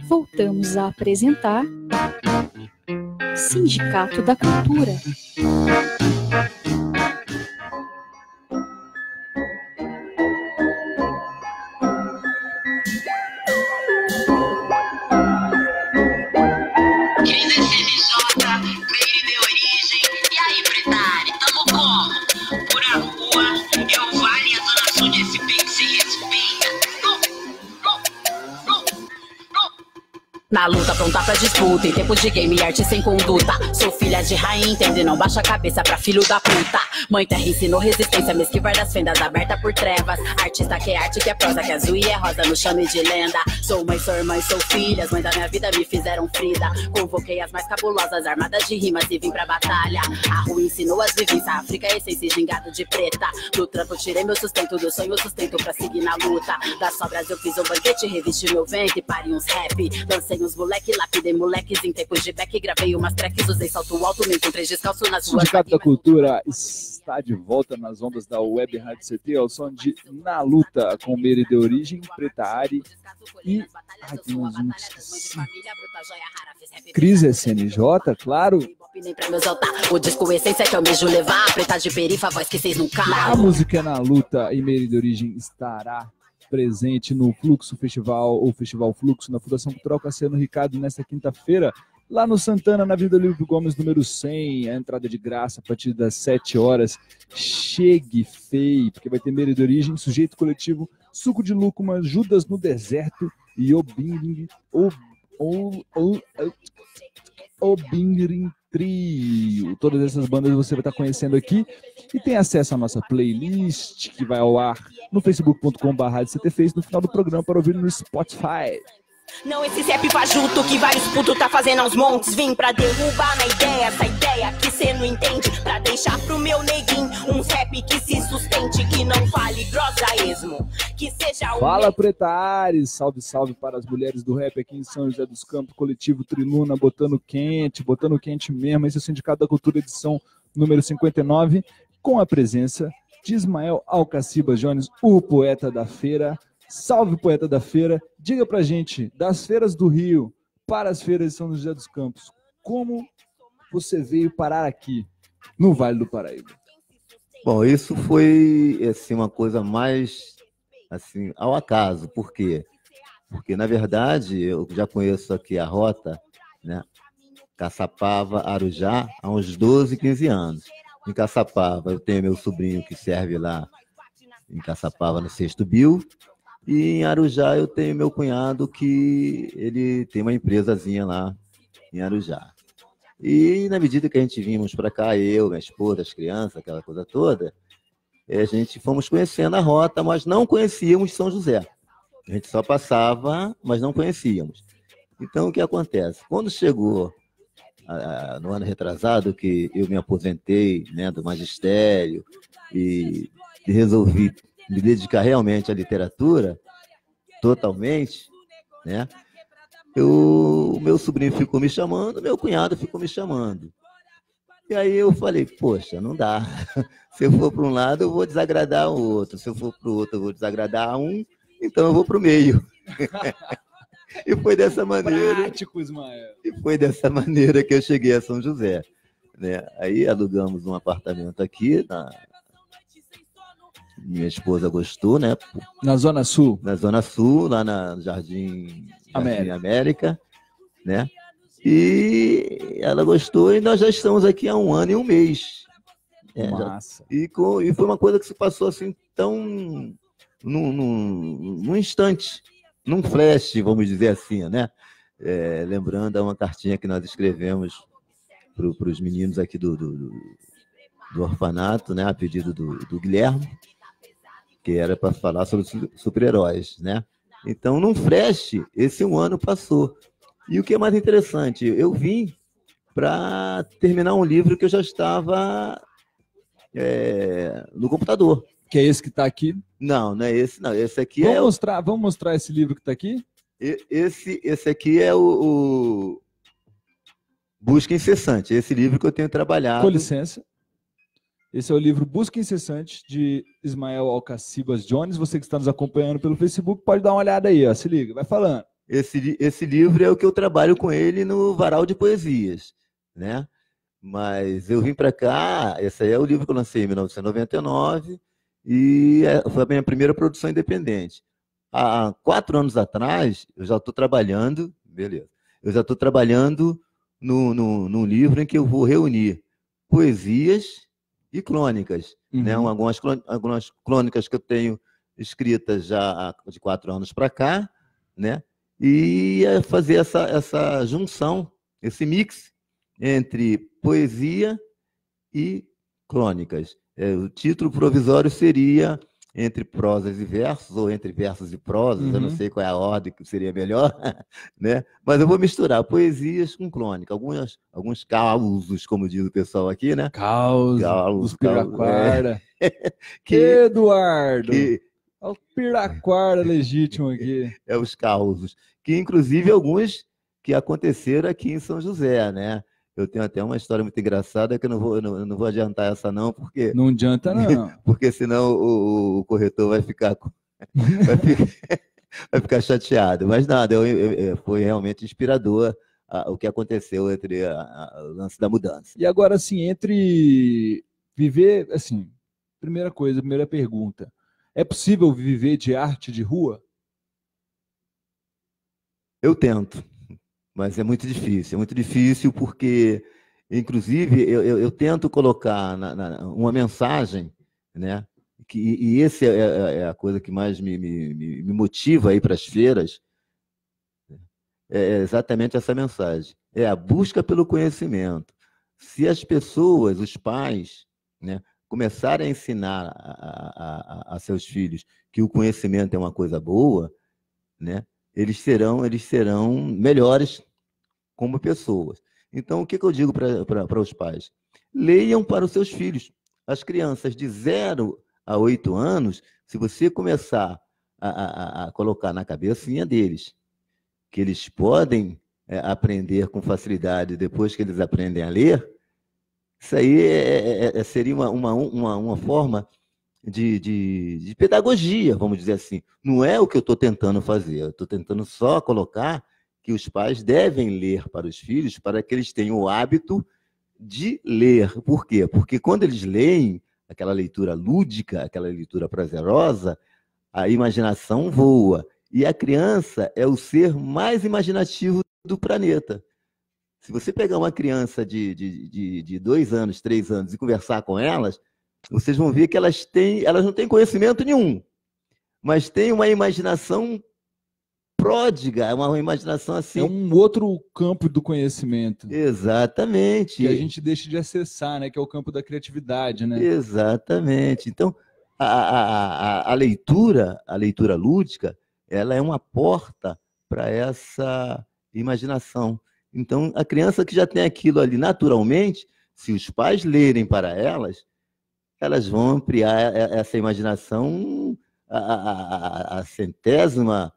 Voltamos a apresentar Sindicato da Cultura. Na luta, pronta pra disputa, em tempos de game e arte sem conduta. Sou filha de rainha, entende? Não baixa a cabeça pra filho da puta. Mãe terra ensinou resistência, me esquivar das fendas aberta por trevas. Artista que é arte, que é prosa, que é azul e é rosa, no chame de lenda. Sou mãe, sou irmã e sou filha, as mães da minha vida me fizeram frida. Convoquei as mais cabulosas, armadas de rimas e vim pra batalha. A rua ensinou as vivências, a África é essência e gingado de preta. Do trampo tirei meu sustento, do sonho sustento pra seguir na luta. Das sobras eu fiz um banquete, revesti meu vento e parei uns rap. Lancei uns moleque, lapidei moleques em tempos de back. Gravei umas tracks, usei salto alto, me encontrei descalço nas ruas. Sindicato da Cultura está de volta nas ondas da Web Rádio CT ao som de Na Luta, com Meire de Origem, Preta Ari e... Ai, tem mais um que esqueci. Cris SNJ, claro. O disco essência que eu mesmo levar, preta de perifa, voz que vocês nunca. A música é Na Luta e Meire de Origem estará presente no Fluxo Festival, ou Festival Fluxo, na Fundação Cultural Cassiano Ricardo, nesta quinta-feira, lá no Santana, na Avenida Livre Gomes, número 100, a entrada de graça a partir das 7 horas. Chegue, fei, porque vai ter Meire de Origem, Sujeito Coletivo, Suco de Lúcuma, Judas no Deserto e Obingring Trio. Todas essas bandas você vai estar conhecendo aqui e tem acesso à nossa playlist que vai ao ar no facebook.com/CTFace no final do programa para ouvir no Spotify. Não, esse rap fajuto que vários putos tá fazendo aos montes. Vim pra derrubar na ideia, essa ideia que cê não entende. Pra deixar pro meu neguinho um rap que se sustente, que não fale grossa esmo, que seja o... Fala, Preta Ares, salve, salve para as mulheres do rap aqui em São José dos Campos, coletivo Triluna, botando quente mesmo. Esse é o Sindicato da Cultura, edição número 59, com a presença de Ismael Alcaciba Jones, o poeta da feira. Salve, poeta da feira. Diga pra gente, das feiras do Rio para as feiras de São José dos Campos, como você veio parar aqui no Vale do Paraíba? Bom, isso foi assim, uma coisa mais assim, ao acaso. Por quê? Porque, na verdade, eu já conheço aqui a rota, né? Caçapava, Arujá, há uns 12, 15 anos. Em Caçapava, eu tenho meu sobrinho que serve lá em Caçapava, no 6º Bio. E em Arujá eu tenho meu cunhado que ele tem uma empresazinha lá em Arujá. E na medida que a gente vimos para cá, eu, minha esposa, as crianças, aquela coisa toda, a gente fomos conhecendo a rota, mas não conhecíamos São José. A gente só passava, mas não conhecíamos. Então o que acontece? Quando chegou no ano retrasado, que eu me aposentei, né, do magistério e resolvi me dedicar realmente à literatura, totalmente, né? O meu sobrinho ficou me chamando, meu cunhado ficou me chamando. E aí eu falei, poxa, não dá. Se eu for para um lado, eu vou desagradar o outro. Se eu for para o outro, eu vou desagradar um. Então eu vou para o meio. E foi dessa maneira. Prático, Ismael. E foi dessa maneira que eu cheguei a São José, né? Aí alugamos um apartamento aqui, minha esposa gostou, né? Na Zona Sul? Na Zona Sul, lá na Jardim América, né? E ela gostou e nós já estamos aqui há 1 ano e 1 mês. Massa. E foi uma coisa que se passou assim tão num instante, num flash, vamos dizer assim, né? Lembrando uma cartinha que nós escrevemos para os meninos aqui do orfanato, né? A pedido do Guilherme, que era para falar sobre super-heróis, né? Então, num flash, esse 1 ano passou. E o que é mais interessante, eu vim para terminar um livro que eu já estava no computador. Que é esse que está aqui? Não, não é esse, não. Esse aqui Vamos mostrar esse livro que está aqui? Esse aqui é o Busca Incessante, esse livro que eu tenho trabalhado. Com licença. Esse é o livro Busca Incessante, de Ismael Alcacibas Jones. Você que está nos acompanhando pelo Facebook, pode dar uma olhada aí, ó. Se liga, vai falando. Esse livro é o que eu trabalho com ele no Varal de Poesias, né? Mas eu vim para cá, esse aí é o livro que eu lancei em 1999 e foi a minha primeira produção independente. Há 4 anos atrás, eu já estou trabalhando, beleza, eu já estou trabalhando num livro em que eu vou reunir poesias e crônicas, né? Algumas crônicas que eu tenho escritas já de 4 anos para cá, né? E fazer essa junção, esse mix entre poesia e crônicas. O título provisório seria Entre Prosas e Versos, ou Entre Versos e Prosas, eu não sei qual é a ordem que seria melhor, né? Mas eu vou misturar poesias com crônica, alguns causos, como diz o pessoal aqui, né? Causos, Piraquara. Eduardo! Olha o Piraquara legítimo aqui. Os causos. Que, inclusive, alguns que aconteceram aqui em São José, né? Eu tenho até uma história muito engraçada que eu não vou adiantar essa não, porque... Não adianta não. Porque senão o corretor vai ficar chateado. Mas nada, foi realmente inspirador o que aconteceu entre o lance da mudança. E agora, assim, entre viver... assim, primeira pergunta. É possível viver de arte de rua? Eu tento, mas é muito difícil porque, inclusive, eu tento colocar uma mensagem, né? E essa é a coisa que mais me motiva a ir para as feiras, é exatamente essa mensagem, é a busca pelo conhecimento. Se as pessoas, os pais, né, começarem a ensinar a seus filhos que o conhecimento é uma coisa boa, né? Eles serão melhores como pessoas. Então, o que eu digo para os pais? Leiam para os seus filhos. As crianças de 0 a 8 anos, se você começar a colocar na cabecinha deles que eles podem aprender com facilidade depois que eles aprendem a ler, isso aí seria uma forma de pedagogia, vamos dizer assim. Não é o que eu estou tentando fazer, eu estou tentando só colocar que os pais devem ler para os filhos para que eles tenham o hábito de ler. Por quê? Porque quando eles leem aquela leitura lúdica, aquela leitura prazerosa, a imaginação voa. E a criança é o ser mais imaginativo do planeta. Se você pegar uma criança de 2 anos, 3 anos e conversar com elas, vocês vão ver que elas não têm conhecimento nenhum, mas têm uma imaginação pródiga, uma imaginação assim... É um outro campo do conhecimento. Exatamente. Que a gente deixa de acessar, né? Que é o campo da criatividade, né? Exatamente. Então, a leitura lúdica, ela é uma porta para essa imaginação. Então, a criança que já tem aquilo ali naturalmente, se os pais lerem para elas vão ampliar essa imaginação a centésima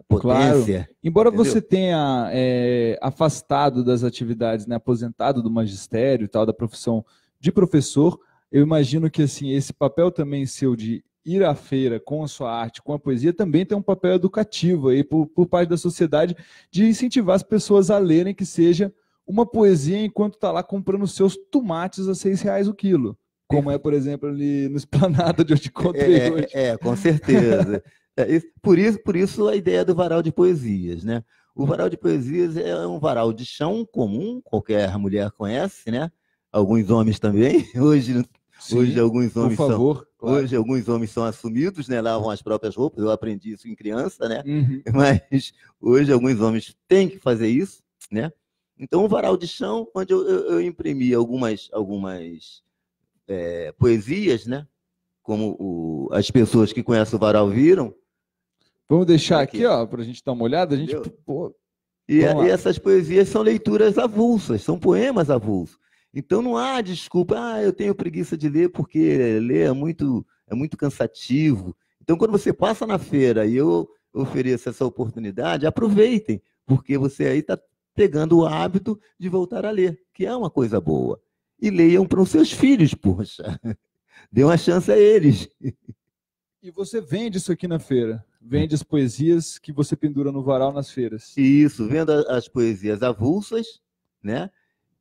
potência. Claro. Embora entendeu? você tenha afastado das atividades, né, aposentado do magistério e tal, da profissão de professor, eu imagino que assim, esse papel também seu de ir à feira com a sua arte, com a poesia, também tem um papel educativo aí por parte da sociedade de incentivar as pessoas a lerem, que seja uma poesia enquanto está lá comprando seus tomates a R$6 o quilo. Como é, por exemplo, ali no Esplanada, de onde eu te encontrei hoje. Com certeza. Por isso a ideia do varal de poesias, né? O varal de poesias é um varal de chão comum, qualquer mulher conhece, né? Alguns homens também. Hoje alguns homens hoje alguns homens são assumidos, né? Lavam as próprias roupas. Eu aprendi isso em criança, né? Mas hoje alguns homens têm que fazer isso, né? Então, um varal de chão, onde eu imprimi algumas poesias, né? Como as pessoas que conhecem o varal viram. Vamos deixar aqui, ó, para a gente dar uma olhada. A gente, e essas poesias são leituras avulsas, são poemas avulsos. Então não há desculpa, eu tenho preguiça de ler porque ler é muito cansativo. Então, quando você passa na feira e eu ofereço essa oportunidade, aproveitem, porque você aí está pegando o hábito de voltar a ler, que é uma coisa boa. E leiam para os seus filhos, poxa. Dê uma chance a eles. E você vende isso aqui na feira? Vende as poesias que você pendura no varal nas feiras? Isso, vendo as poesias avulsas, né?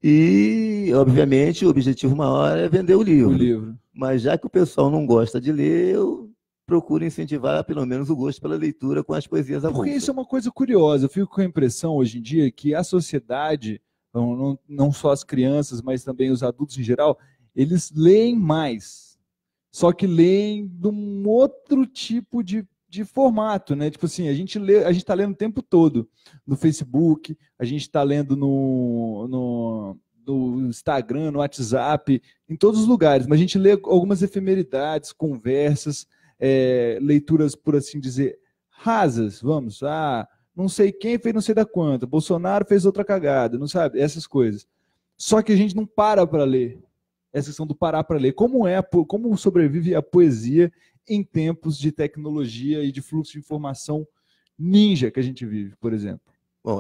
E, obviamente, o objetivo maior é vender o livro. Mas já que o pessoal não gosta de ler, eu procuro incentivar pelo menos o gosto pela leitura com as poesias avulsas. Porque isso é uma coisa curiosa. Eu fico com a impressão hoje em dia que a sociedade, não só as crianças, mas também os adultos em geral, eles leem mais. Só que leem de um outro tipo de formato, né? Tipo assim, a gente está lendo o tempo todo no Facebook, a gente está lendo no Instagram, no WhatsApp, em todos os lugares, mas a gente lê algumas efemeridades, conversas, leituras, por assim dizer, rasas, vamos, não sei quem fez não sei da quanta, Bolsonaro fez outra cagada, não sabe? Essas coisas. Só que a gente não para ler. Essa questão do parar para ler. Como sobrevive a poesia em tempos de tecnologia e de fluxo de informação ninja que a gente vive, por exemplo? Bom,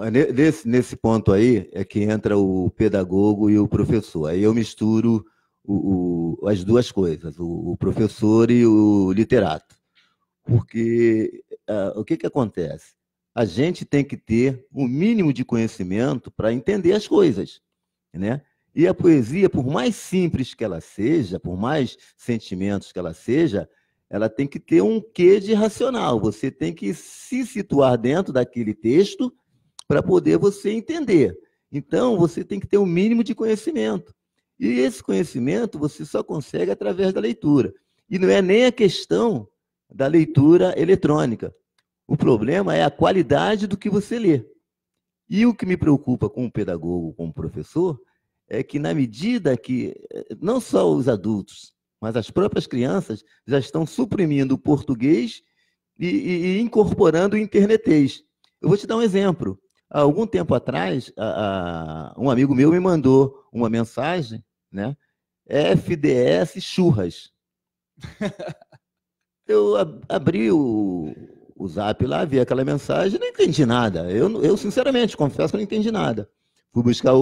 nesse ponto aí é que entra o pedagogo e o professor. Aí eu misturo as duas coisas, o professor e o literato. Porque o que acontece? A gente tem que ter um mínimo de conhecimento para entender as coisas, né? E a poesia, por mais simples que ela seja, por mais sentimentos que ela seja, ela tem que ter um quê de racional. Você tem que se situar dentro daquele texto para poder você entender. Então, você tem que ter um mínimo de conhecimento. E esse conhecimento você só consegue através da leitura. E não é nem a questão da leitura eletrônica. O problema é a qualidade do que você lê. E o que me preocupa como pedagogo, como professor, é que na medida que não só os adultos, mas as próprias crianças já estão suprimindo o português e incorporando o internetês. Eu vou te dar um exemplo. Há algum tempo atrás, um amigo meu me mandou uma mensagem, né? FDS churras. Eu abri o Zap lá, vi aquela mensagem, não entendi nada. Eu sinceramente, confesso que não entendi nada. Fui buscar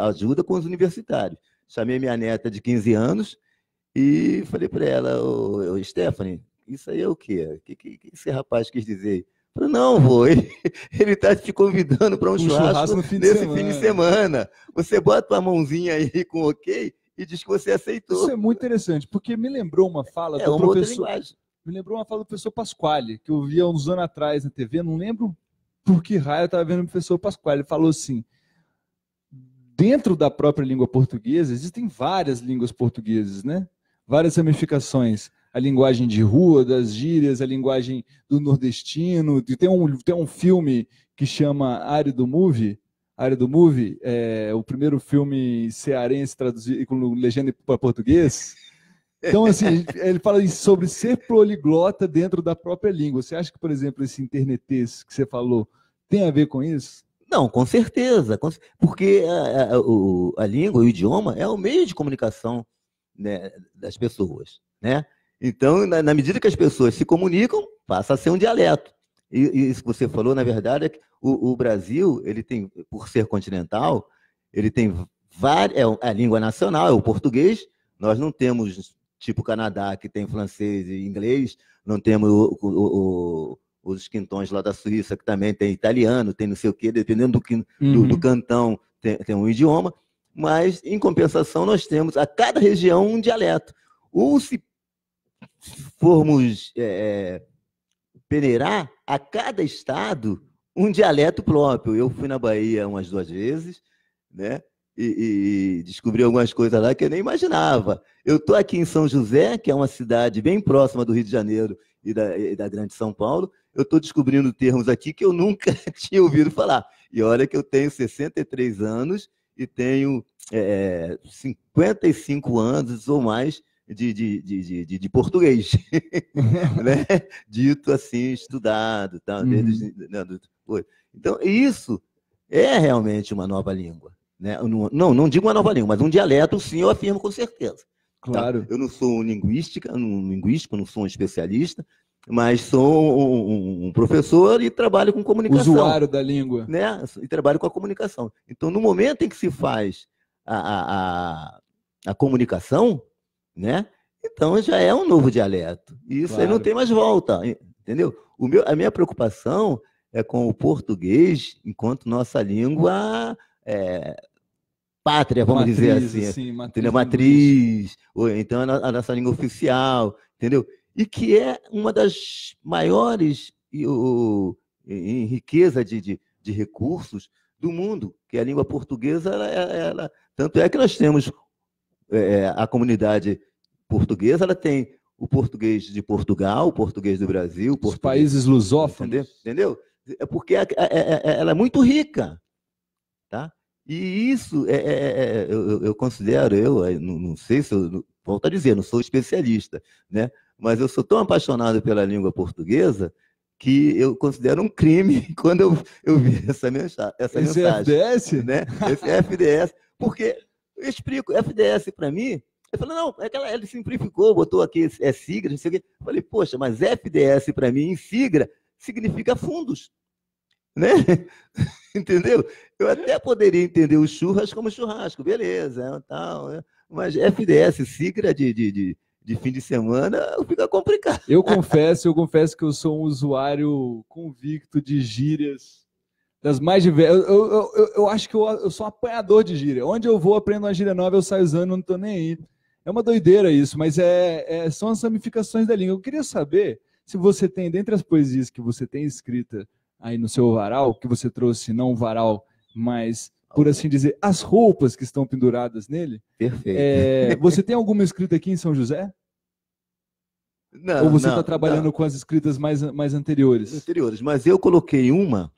ajuda com os universitários. Chamei minha neta de 15 anos e falei para ela, Stephanie, isso aí é o quê? O que esse rapaz quis dizer? Eu falei, não, vô, ele está te convidando para um churrasco nesse fim de semana. Você bota a mãozinha aí com ok e diz que você aceitou. Isso é muito interessante, porque me lembrou uma fala do professor. Me lembrou uma fala do professor Pasquale, que eu via uns anos atrás na TV, não lembro por que raio eu estava vendo o professor Pasquale. Ele falou assim: dentro da própria língua portuguesa, existem várias línguas portuguesas, né? Várias ramificações. A linguagem de rua, das gírias, a linguagem do nordestino. Tem um filme que chama Árido Movie. Árido Movie é o primeiro filme cearense traduzido com legenda para português. Então, assim, ele fala sobre ser poliglota dentro da própria língua. Você acha que, por exemplo, esse internetês que você falou tem a ver com isso? Não, com certeza. Porque a língua, o idioma, é o meio de comunicação, né, das pessoas, né? Então, na medida que as pessoas se comunicam, passa a ser um dialeto. E isso que você falou, na verdade, é que o Brasil, ele tem, por ser continental, ele tem a língua nacional, é o português. Nós não temos, tipo o Canadá, que tem francês e inglês, não temos os quintões lá da Suíça, que também tem italiano, tem não sei o quê, dependendo do cantão, tem um idioma, mas, em compensação, nós temos a cada região um dialeto. Ou se formos peneirar, a cada estado um dialeto próprio. Eu fui na Bahia umas 2 vezes, né? E descobri algumas coisas lá que eu nem imaginava. Eu estou aqui em São José, que é uma cidade bem próxima do Rio de Janeiro e da Grande São Paulo. Eu estou descobrindo termos aqui que eu nunca tinha ouvido falar. E olha que eu tenho 63 anos e tenho 55 anos ou mais de português, né? Dito assim, estudado. Tá? Então, isso é realmente uma nova língua. Né? Não digo uma nova língua, mas um dialeto, sim, eu afirmo com certeza. Claro. Tá? Eu não sou um linguístico, não sou um especialista, mas sou um professor e trabalho com comunicação. Usuário da língua. Né? E trabalho com a comunicação. Então, no momento em que se faz a comunicação, né? Então já é um novo dialeto. E isso aí não tem mais volta, entendeu? A minha preocupação é com o português enquanto nossa língua pátria, vamos dizer assim. Matriz, ou então a nossa língua oficial, entendeu? E que é uma das maiores em riqueza de recursos do mundo, que a língua portuguesa, tanto é que nós temos a comunidade portuguesa, ela tem o português de Portugal, o português do Brasil, os países lusófonos, entendeu? É porque ela é muito rica, tá? E isso eu considero, não sei se eu volto a dizer, não sou especialista, né? Mas eu sou tão apaixonado pela língua portuguesa que eu considero um crime quando eu vi essa mensagem. Esse FDS? Né? Esse FDS, porque eu explico, FDS para mim, eu falei, não, ele simplificou, botou aqui, sigla, não sei o quê. Eu falei, poxa, mas FDS para mim, em sigla, significa fundos, né? Entendeu? Eu até poderia entender o churras como churrasco, beleza, tal, né? Mas FDS, sigla de fim de semana, fica complicado. Eu confesso que eu sou um usuário convicto de gírias das mais diversas. Eu acho que eu sou um apanhador de gíria. Onde eu vou, aprendo uma gíria nova, eu saio usando, não estou nem aí. É uma doideira isso, mas são as ramificações da língua. Eu queria saber se você tem, dentre as poesias que você tem escrita aí no seu varal, que você trouxe, não o varal, mas, por assim dizer, as roupas que estão penduradas nele. Perfeito. Você tem alguma escrita aqui em São José? Não, ou você está trabalhando com as escritas mais anteriores? Anteriores, mas eu coloquei uma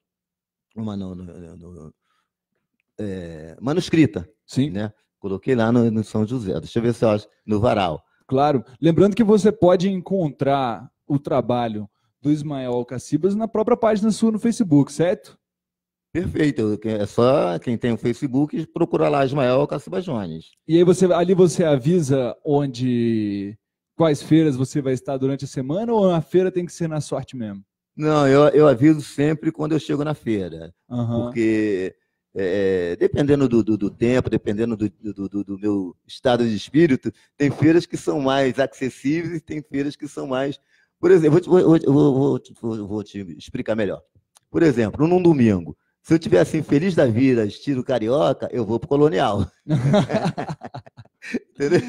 manuscrita. Sim. Né? Coloquei lá no São José. Deixa eu ver se eu acho, no varal. Claro. Lembrando que você pode encontrar o trabalho do Ismael Alcacibas na própria página sua no Facebook, certo? Perfeito. É só quem tem o Facebook procurar lá Ismael Alcacibas Jones. E aí ali você avisa quais feiras você vai estar durante a semana, ou a feira tem que ser na sorte mesmo? Não, eu aviso sempre quando eu chego na feira. Porque dependendo do tempo, dependendo do meu estado de espírito, tem feiras que são mais acessíveis e tem feiras que são mais... Por exemplo, vou te explicar melhor. Por exemplo, num domingo, se eu estiver assim, feliz da vida, estilo carioca, eu vou pro Colonial. Entendeu?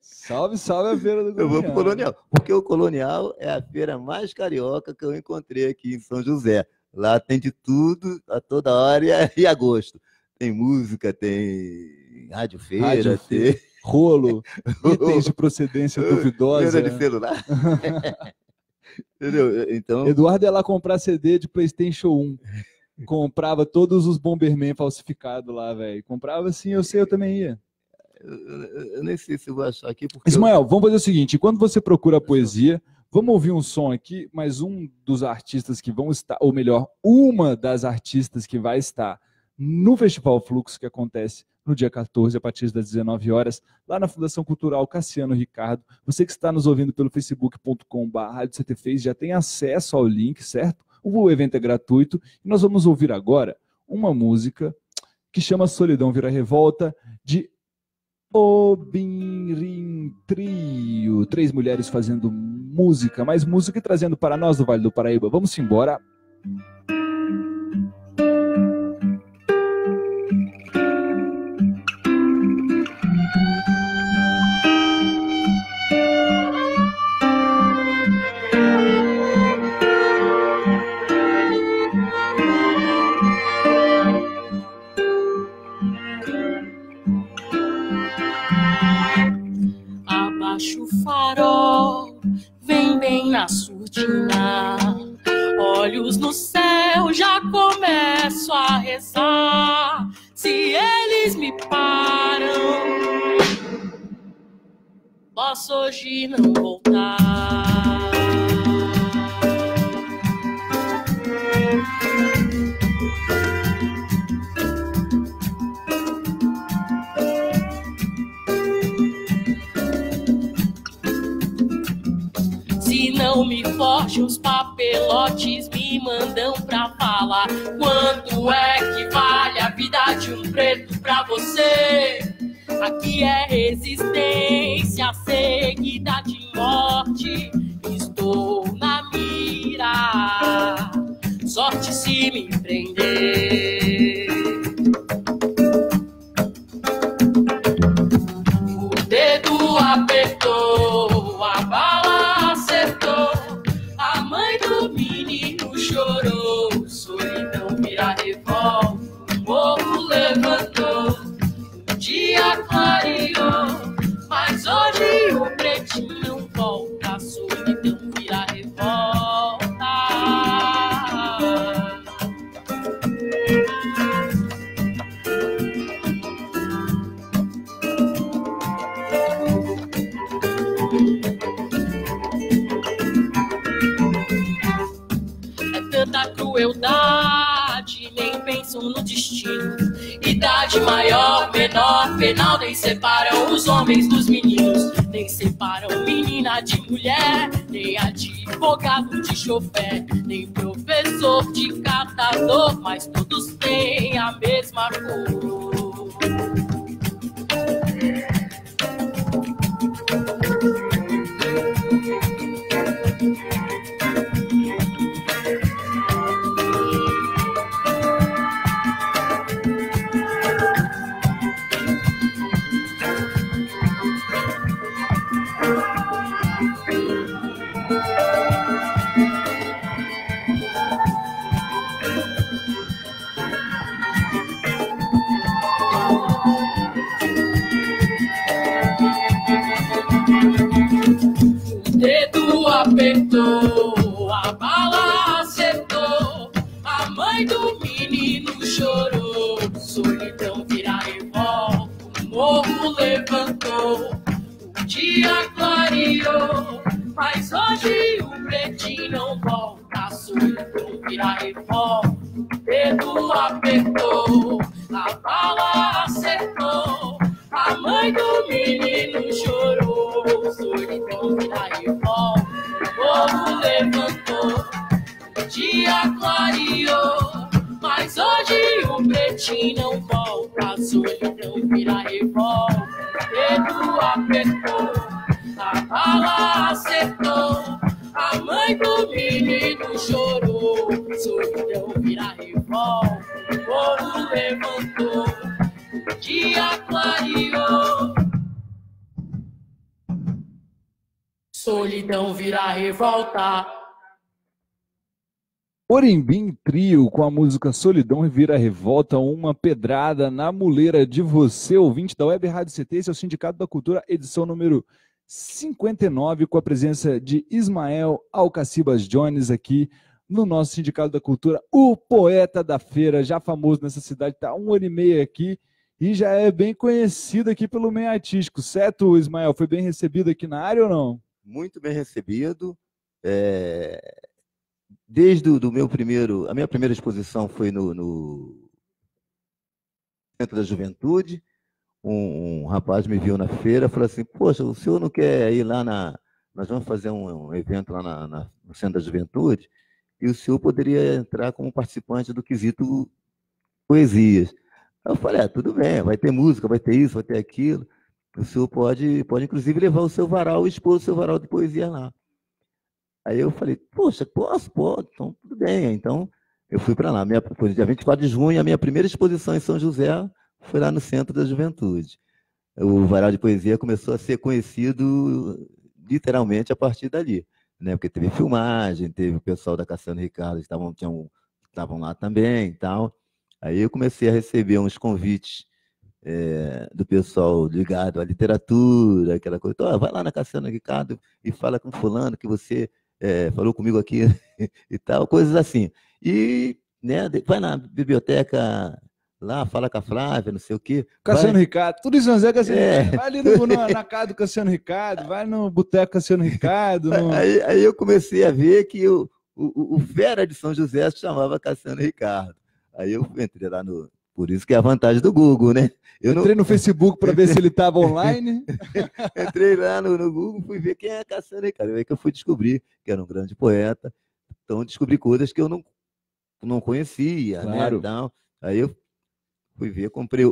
Salve a feira do Colonial. Eu vou pro Colonial, porque o Colonial é a feira mais carioca que eu encontrei aqui em São José. Lá tem de tudo, a toda hora e a gosto. Tem música, tem rádio-feira, tem... rolo, itens de procedência duvidosa. De celular. Entendeu? Então... Eduardo ia lá comprar CD de PlayStation 1. Comprava todos os Bomberman falsificados lá, velho. Comprava sim, eu também ia. Eu nem sei se eu vou achar aqui. Porque Ismael, vamos fazer o seguinte: quando você procura a poesia, vamos ouvir um som aqui, mas um dos artistas que vão estar, ou melhor, uma das artistas que vai estar no Festival Fluxo, que acontece no dia 14, a partir das 19 horas, lá na Fundação Cultural Cassiano Ricardo. Você que está nos ouvindo pelo facebook.com/RádioCTFez já tem acesso ao link, certo? O evento é gratuito e nós vamos ouvir agora uma música que chama Solidão Vira Revolta, de Obirim Trio. 3 mulheres fazendo música, mais música e trazendo para nós do Vale do Paraíba. Vamos embora. Abaixa o farol, vem bem na surdina. Olhos no céu, já começo a rezar. Se eles me param, posso hoje não voltar. Se não me foge, os papelotes me mandam pra falar. Quanto é que vale a vida de um preto pra você? Aqui é resistência seguida de morte. Estou na mira, sorte se me prender. O dedo apertou, a bala acertou, a mãe do menino chorou. Solidão vira revolta, o morro levantou, o dia clareou, mas hoje o pretinho não volta. A solidão vira revolta. Tanta crueldade, nem pensam no destino. Idade maior, menor, penal, nem separam os homens dos meninos. Nem separam menina de mulher, nem advogado de chofer, nem professor de catador, mas todos têm a mesma cor. Apertou, a bala acertou, a mãe do menino chorou. Solidão vira revolta, o morro levantou, o dia clareou, mas hoje o pretinho não volta. A solidão vira revolta, o dedo apertou, a bala acertou, a mãe do menino chorou. Solidão vira revolta, o morro levantou, o dia clareou, mas hoje o pretinho não volta. A solidão vira revolta, o dedo apertou, a bala acertou, a mãe do menino chorou. Solidão vira revolta, o morro levantou, o dia clareou. Solidão vira revolta. Orimbim Trio com a música Solidão Vira Revolta, uma pedrada na muleira de você, ouvinte da Web Rádio CT. Esse é o Sindicato da Cultura, edição número 59, com a presença de Ismael Alcacibas Jones aqui no nosso Sindicato da Cultura, o poeta da feira, já famoso nessa cidade, está há 1 ano e meio aqui e já é bem conhecido aqui pelo meio artístico, certo, Ismael? Foi bem recebido aqui na área ou não? Muito bem recebido. Desde a minha primeira exposição foi no Centro da Juventude, um rapaz me viu na feira, falou assim, poxa, o senhor não quer ir lá nós vamos fazer um evento lá no Centro da Juventude, e o senhor poderia entrar como participante do quesito poesias. Aí eu falei, tudo bem, vai ter música, vai ter isso, vai ter aquilo, o senhor pode inclusive levar o seu varal e expor o seu varal de poesia lá. Aí eu falei, poxa, posso, então tudo bem. Então eu fui para lá, foi dia 24 de junho, a minha primeira exposição em São José foi lá no Centro da Juventude. O varal de poesia começou a ser conhecido literalmente a partir dali, né? Porque teve filmagem, teve o pessoal da Cassiano Ricardo que estavam lá também e tal. Aí eu comecei a receber uns convites do pessoal ligado à literatura, aquela coisa. Oh, vai lá na Cassiano Ricardo e fala com fulano que você falou comigo aqui e tal, coisas assim. E né, vai na biblioteca lá, fala com a Flávia, não sei o quê. Cassiano Ricardo, tudo em São José, Cassiano Ricardo. Vai ali na casa do Cassiano Ricardo, vai no boteco Cassiano Ricardo. Aí eu comecei a ver que o fera de São José se chamava Cassiano Ricardo. Aí eu entrei lá no... Por isso que é a vantagem do Google, né? Entrei no Facebook para ver se ele estava online. Entrei lá no Google, fui ver quem é Cassiano Ricardo. Aí que eu fui descobrir que era um grande poeta. Então, descobri coisas que eu não conhecia, claro, né? Então, aí eu fui ver, comprei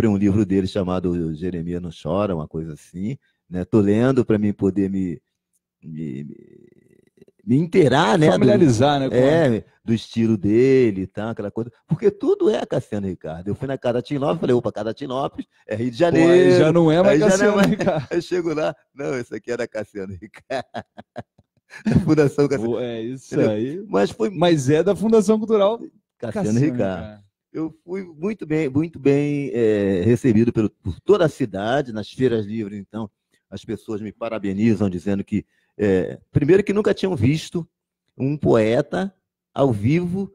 um livro dele chamado Jeremias Não Chora, uma coisa assim, né? Tô lendo para mim poder me inteirar, né? Familiarizar, né? Do estilo dele e tal, aquela coisa. Porque tudo é Cassiano Ricardo. Eu fui na Casa Tinópolis, falei, opa, Casa Tinópolis é Rio de Janeiro. Pô, aí já não é mais Cassiano Ricardo. Aí chego lá, não, isso aqui era Cassiano Ricardo. Da Fundação Cassiano. Pô, é isso aí. Mas é da Fundação Cultural Cassiano Ricardo. Eu fui muito bem recebido por toda a cidade, nas feiras livres, então, as pessoas me parabenizam, dizendo que primeiro que nunca tinham visto um poeta ao vivo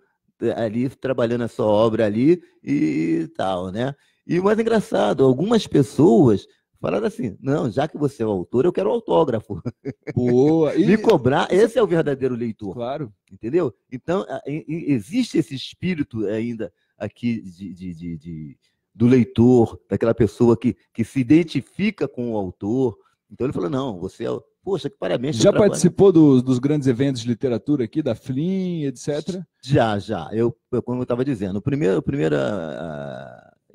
ali trabalhando a sua obra ali e tal, né? E o mais engraçado, algumas pessoas falaram assim, não, já que você é o autor, eu quero o autógrafo. Boa. Me cobrar, esse é o verdadeiro leitor. Claro. Entendeu? Então, existe esse espírito ainda aqui do leitor, daquela pessoa que se identifica com o autor. Então ele falou, não, você é... Poxa, que parabéns. Já participou dos grandes eventos de literatura aqui, da FLIM, etc? Já. Como eu estava dizendo, a primeira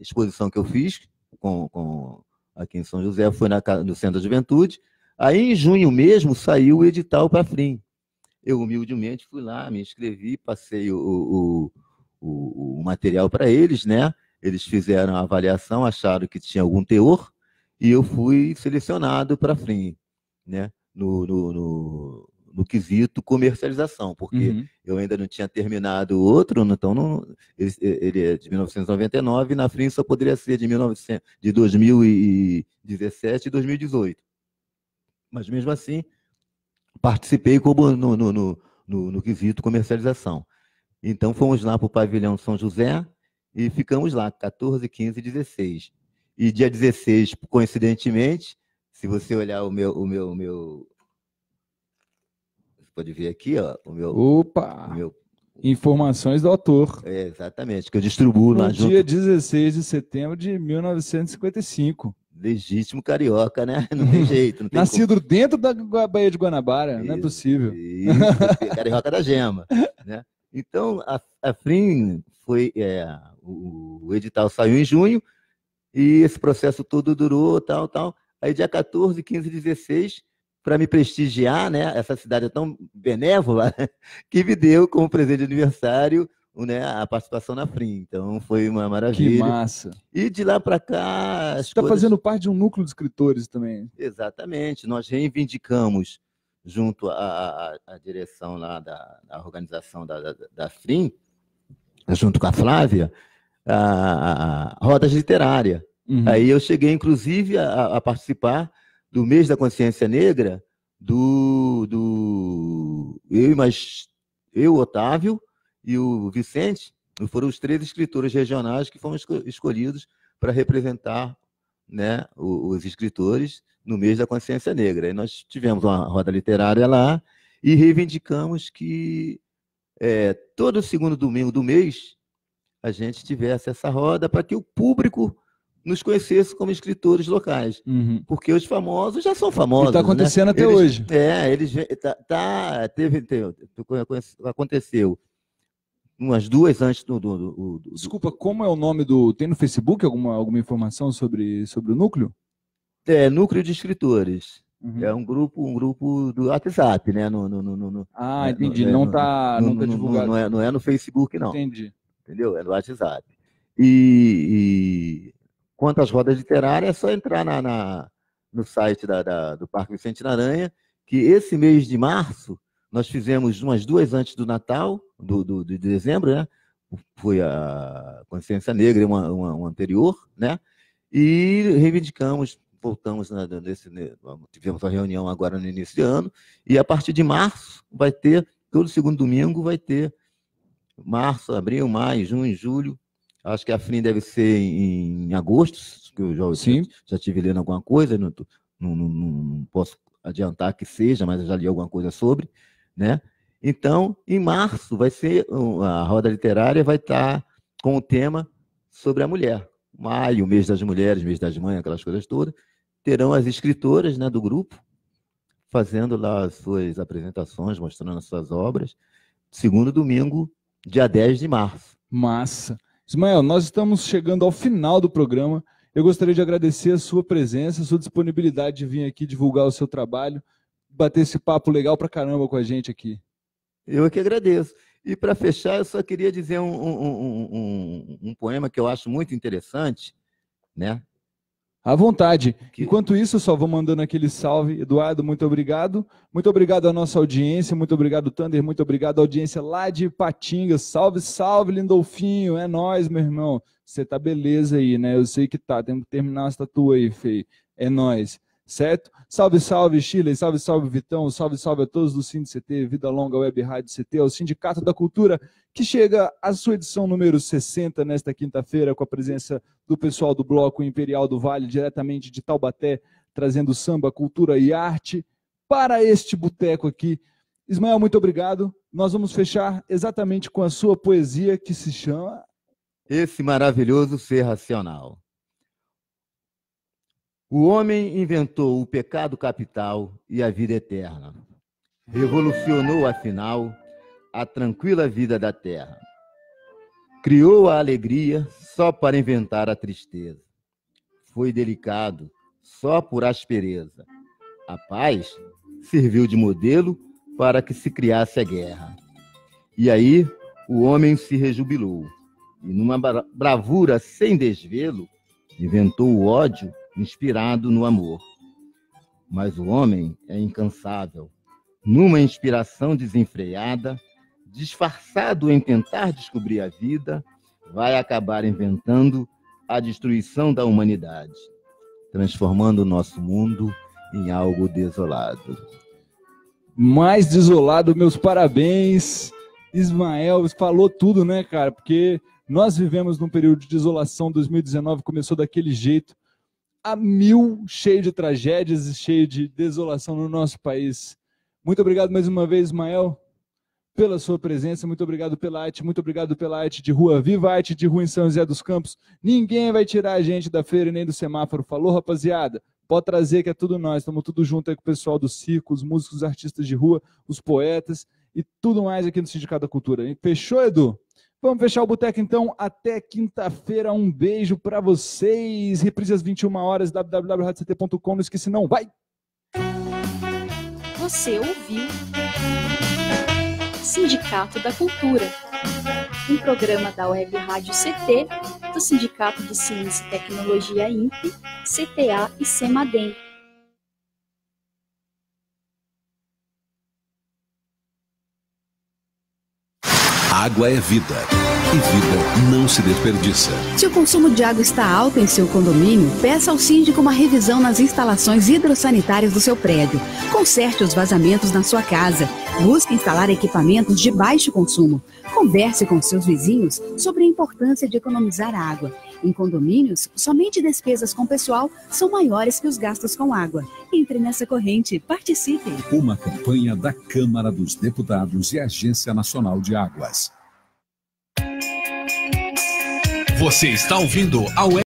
exposição que eu fiz aqui em São José foi no Centro da Juventude. Aí, em junho mesmo, saiu o edital para a FLIM. Eu, humildemente, fui lá, me inscrevi, passei o material para eles, né? Eles fizeram a avaliação, acharam que tinha algum teor, e eu fui selecionado para a FLIM, né? No quesito comercialização, porque eu ainda não tinha terminado outro, então ele é de 1999, e na FLIM só poderia ser de 2017 e 2018. Mas mesmo assim, participei como no quesito comercialização. Então fomos lá para o pavilhão São José e ficamos lá, 14, 15 e 16. E dia 16, coincidentemente, se você olhar o meu você pode ver aqui, ó, Opa! Informações do autor. Exatamente, que eu distribuo lá junto. No dia 16 de setembro de 1955. Legítimo carioca, né? Não tem jeito. Não tem Nascido dentro da Baía de Guanabara, isso, não é possível. Isso, carioca da gema, né? Então, a FLIM foi... o edital saiu em junho, e esse processo todo durou, tal. Aí, dia 14, 15 e 16, para me prestigiar, né? Essa cidade é tão benévola, que me deu como presente de aniversário, né, a participação na FLIM. Então, foi uma maravilha. Que massa. E de lá para cá... Você está fazendo parte de um núcleo de escritores também. Exatamente. Nós reivindicamos, junto à direção lá da organização da FLIM, junto com a Flávia, a rodas literária. Aí eu cheguei, inclusive, a participar do mês da consciência negra, eu, Otávio e o Vicente, foram os 3 escritores regionais que foram escolhidos para representar, né, os escritores no mês da consciência negra. E nós tivemos uma roda literária lá e reivindicamos que todo segundo domingo do mês a gente tivesse essa roda para que o público nos conhecesse como escritores locais. Porque os famosos já são famosos. Está acontecendo, né? Até eles, hoje. Aconteceu umas 2 antes do... Desculpa, como é o nome do... Tem no Facebook alguma informação sobre o núcleo? Núcleo de Escritores. É um grupo do WhatsApp, né? Entendi. Não está divulgado. Não é no Facebook, não. Entendi. Entendeu? É no WhatsApp. E quanto às rodas literárias, é só entrar no site do Parque Vicente Aranha, que esse mês de março nós fizemos umas 2 antes do Natal, de dezembro, né? Foi a Consciência Negra, uma anterior, né? E reivindicamos, voltamos, tivemos uma reunião agora no início de ano, e a partir de março vai ter, todo segundo domingo vai ter, março, abril, maio, junho, julho. Acho que a FRIM deve ser em agosto, que eu já estive lendo alguma coisa, não posso adiantar que seja, mas eu já li alguma coisa sobre, né? Então, em março, vai ser a roda literária, vai estar com o tema sobre a mulher. Maio, mês das mulheres, mês das mães, aquelas coisas todas. Terão as escritoras, né, do grupo, fazendo lá as suas apresentações, mostrando as suas obras. Segundo domingo, dia 10 de março. Massa. Ismael, nós estamos chegando ao final do programa. Eu gostaria de agradecer a sua presença, a sua disponibilidade de vir aqui divulgar o seu trabalho, bater esse papo legal pra caramba com a gente aqui. Eu é que agradeço. E para fechar, eu só queria dizer um poema que eu acho muito interessante, né? À vontade. Enquanto isso, eu só vou mandando aquele salve. Eduardo, muito obrigado. Muito obrigado à nossa audiência. Muito obrigado, Thunder. Muito obrigado à audiência lá de Ipatinga. Salve, salve, Lindolfinho. É nóis, meu irmão. Você tá beleza aí, né? Eu sei que tá. Temos que terminar essa tua aí, Fei. É nóis. Certo? Salve, salve, Chile. Salve, salve, Vitão. Salve, salve a todos do SINDCT, Vida Longa Web Rádio CT, ao Sindicato da Cultura, que chega à sua edição número 60 nesta quinta-feira, com a presença do pessoal do Bloco Imperial do Vale, diretamente de Taubaté, trazendo samba, cultura e arte para este boteco aqui. Ismael, muito obrigado. Nós vamos fechar exatamente com a sua poesia, que se chama... Esse maravilhoso ser racional. O homem inventou o pecado capital e a vida eterna. Revolucionou, afinal, a tranquila vida da terra. Criou a alegria só para inventar a tristeza. Foi delicado só por aspereza. A paz serviu de modelo para que se criasse a guerra. E aí o homem se rejubilou. E numa bravura sem desvelo, inventou o ódio inspirado no amor. Mas o homem é incansável. Numa inspiração desenfreada, disfarçado em tentar descobrir a vida, vai acabar inventando a destruição da humanidade, transformando o nosso mundo em algo desolado. Mais desolado, meus parabéns. Ismael falou tudo, né, cara? Porque nós vivemos num período de desolação. 2019 começou daquele jeito, a mil, cheio de tragédias e cheio de desolação no nosso país. Muito obrigado mais uma vez, Ismael, pela sua presença. Muito obrigado pela arte. Muito obrigado pela arte de rua. Viva a arte de rua em São José dos Campos. Ninguém vai tirar a gente da feira e nem do semáforo. Falou, rapaziada? Pode trazer que é tudo nós. Estamos tudo junto aí com o pessoal do circo, os músicos, os artistas de rua, os poetas e tudo mais aqui no Sindicato da Cultura. Fechou, Edu? Vamos fechar o boteco, então. Até quinta-feira. Um beijo para vocês. Reprise às 21 horas, www.radioct.com. Não esquece, não. Vai! Você ouviu Sindicato da Cultura, um programa da Web Rádio CT, do Sindicato de Ciência e Tecnologia INPE, CTA e CEMADEM. Água é vida, e vida não se desperdiça. Se o consumo de água está alto em seu condomínio, peça ao síndico uma revisão nas instalações hidrossanitárias do seu prédio. Conserte os vazamentos na sua casa. Busque instalar equipamentos de baixo consumo. Converse com seus vizinhos sobre a importância de economizar água. Em condomínios, somente despesas com pessoal são maiores que os gastos com água. Entre nessa corrente, participe. Uma campanha da Câmara dos Deputados e Agência Nacional de Águas. Você está ouvindo a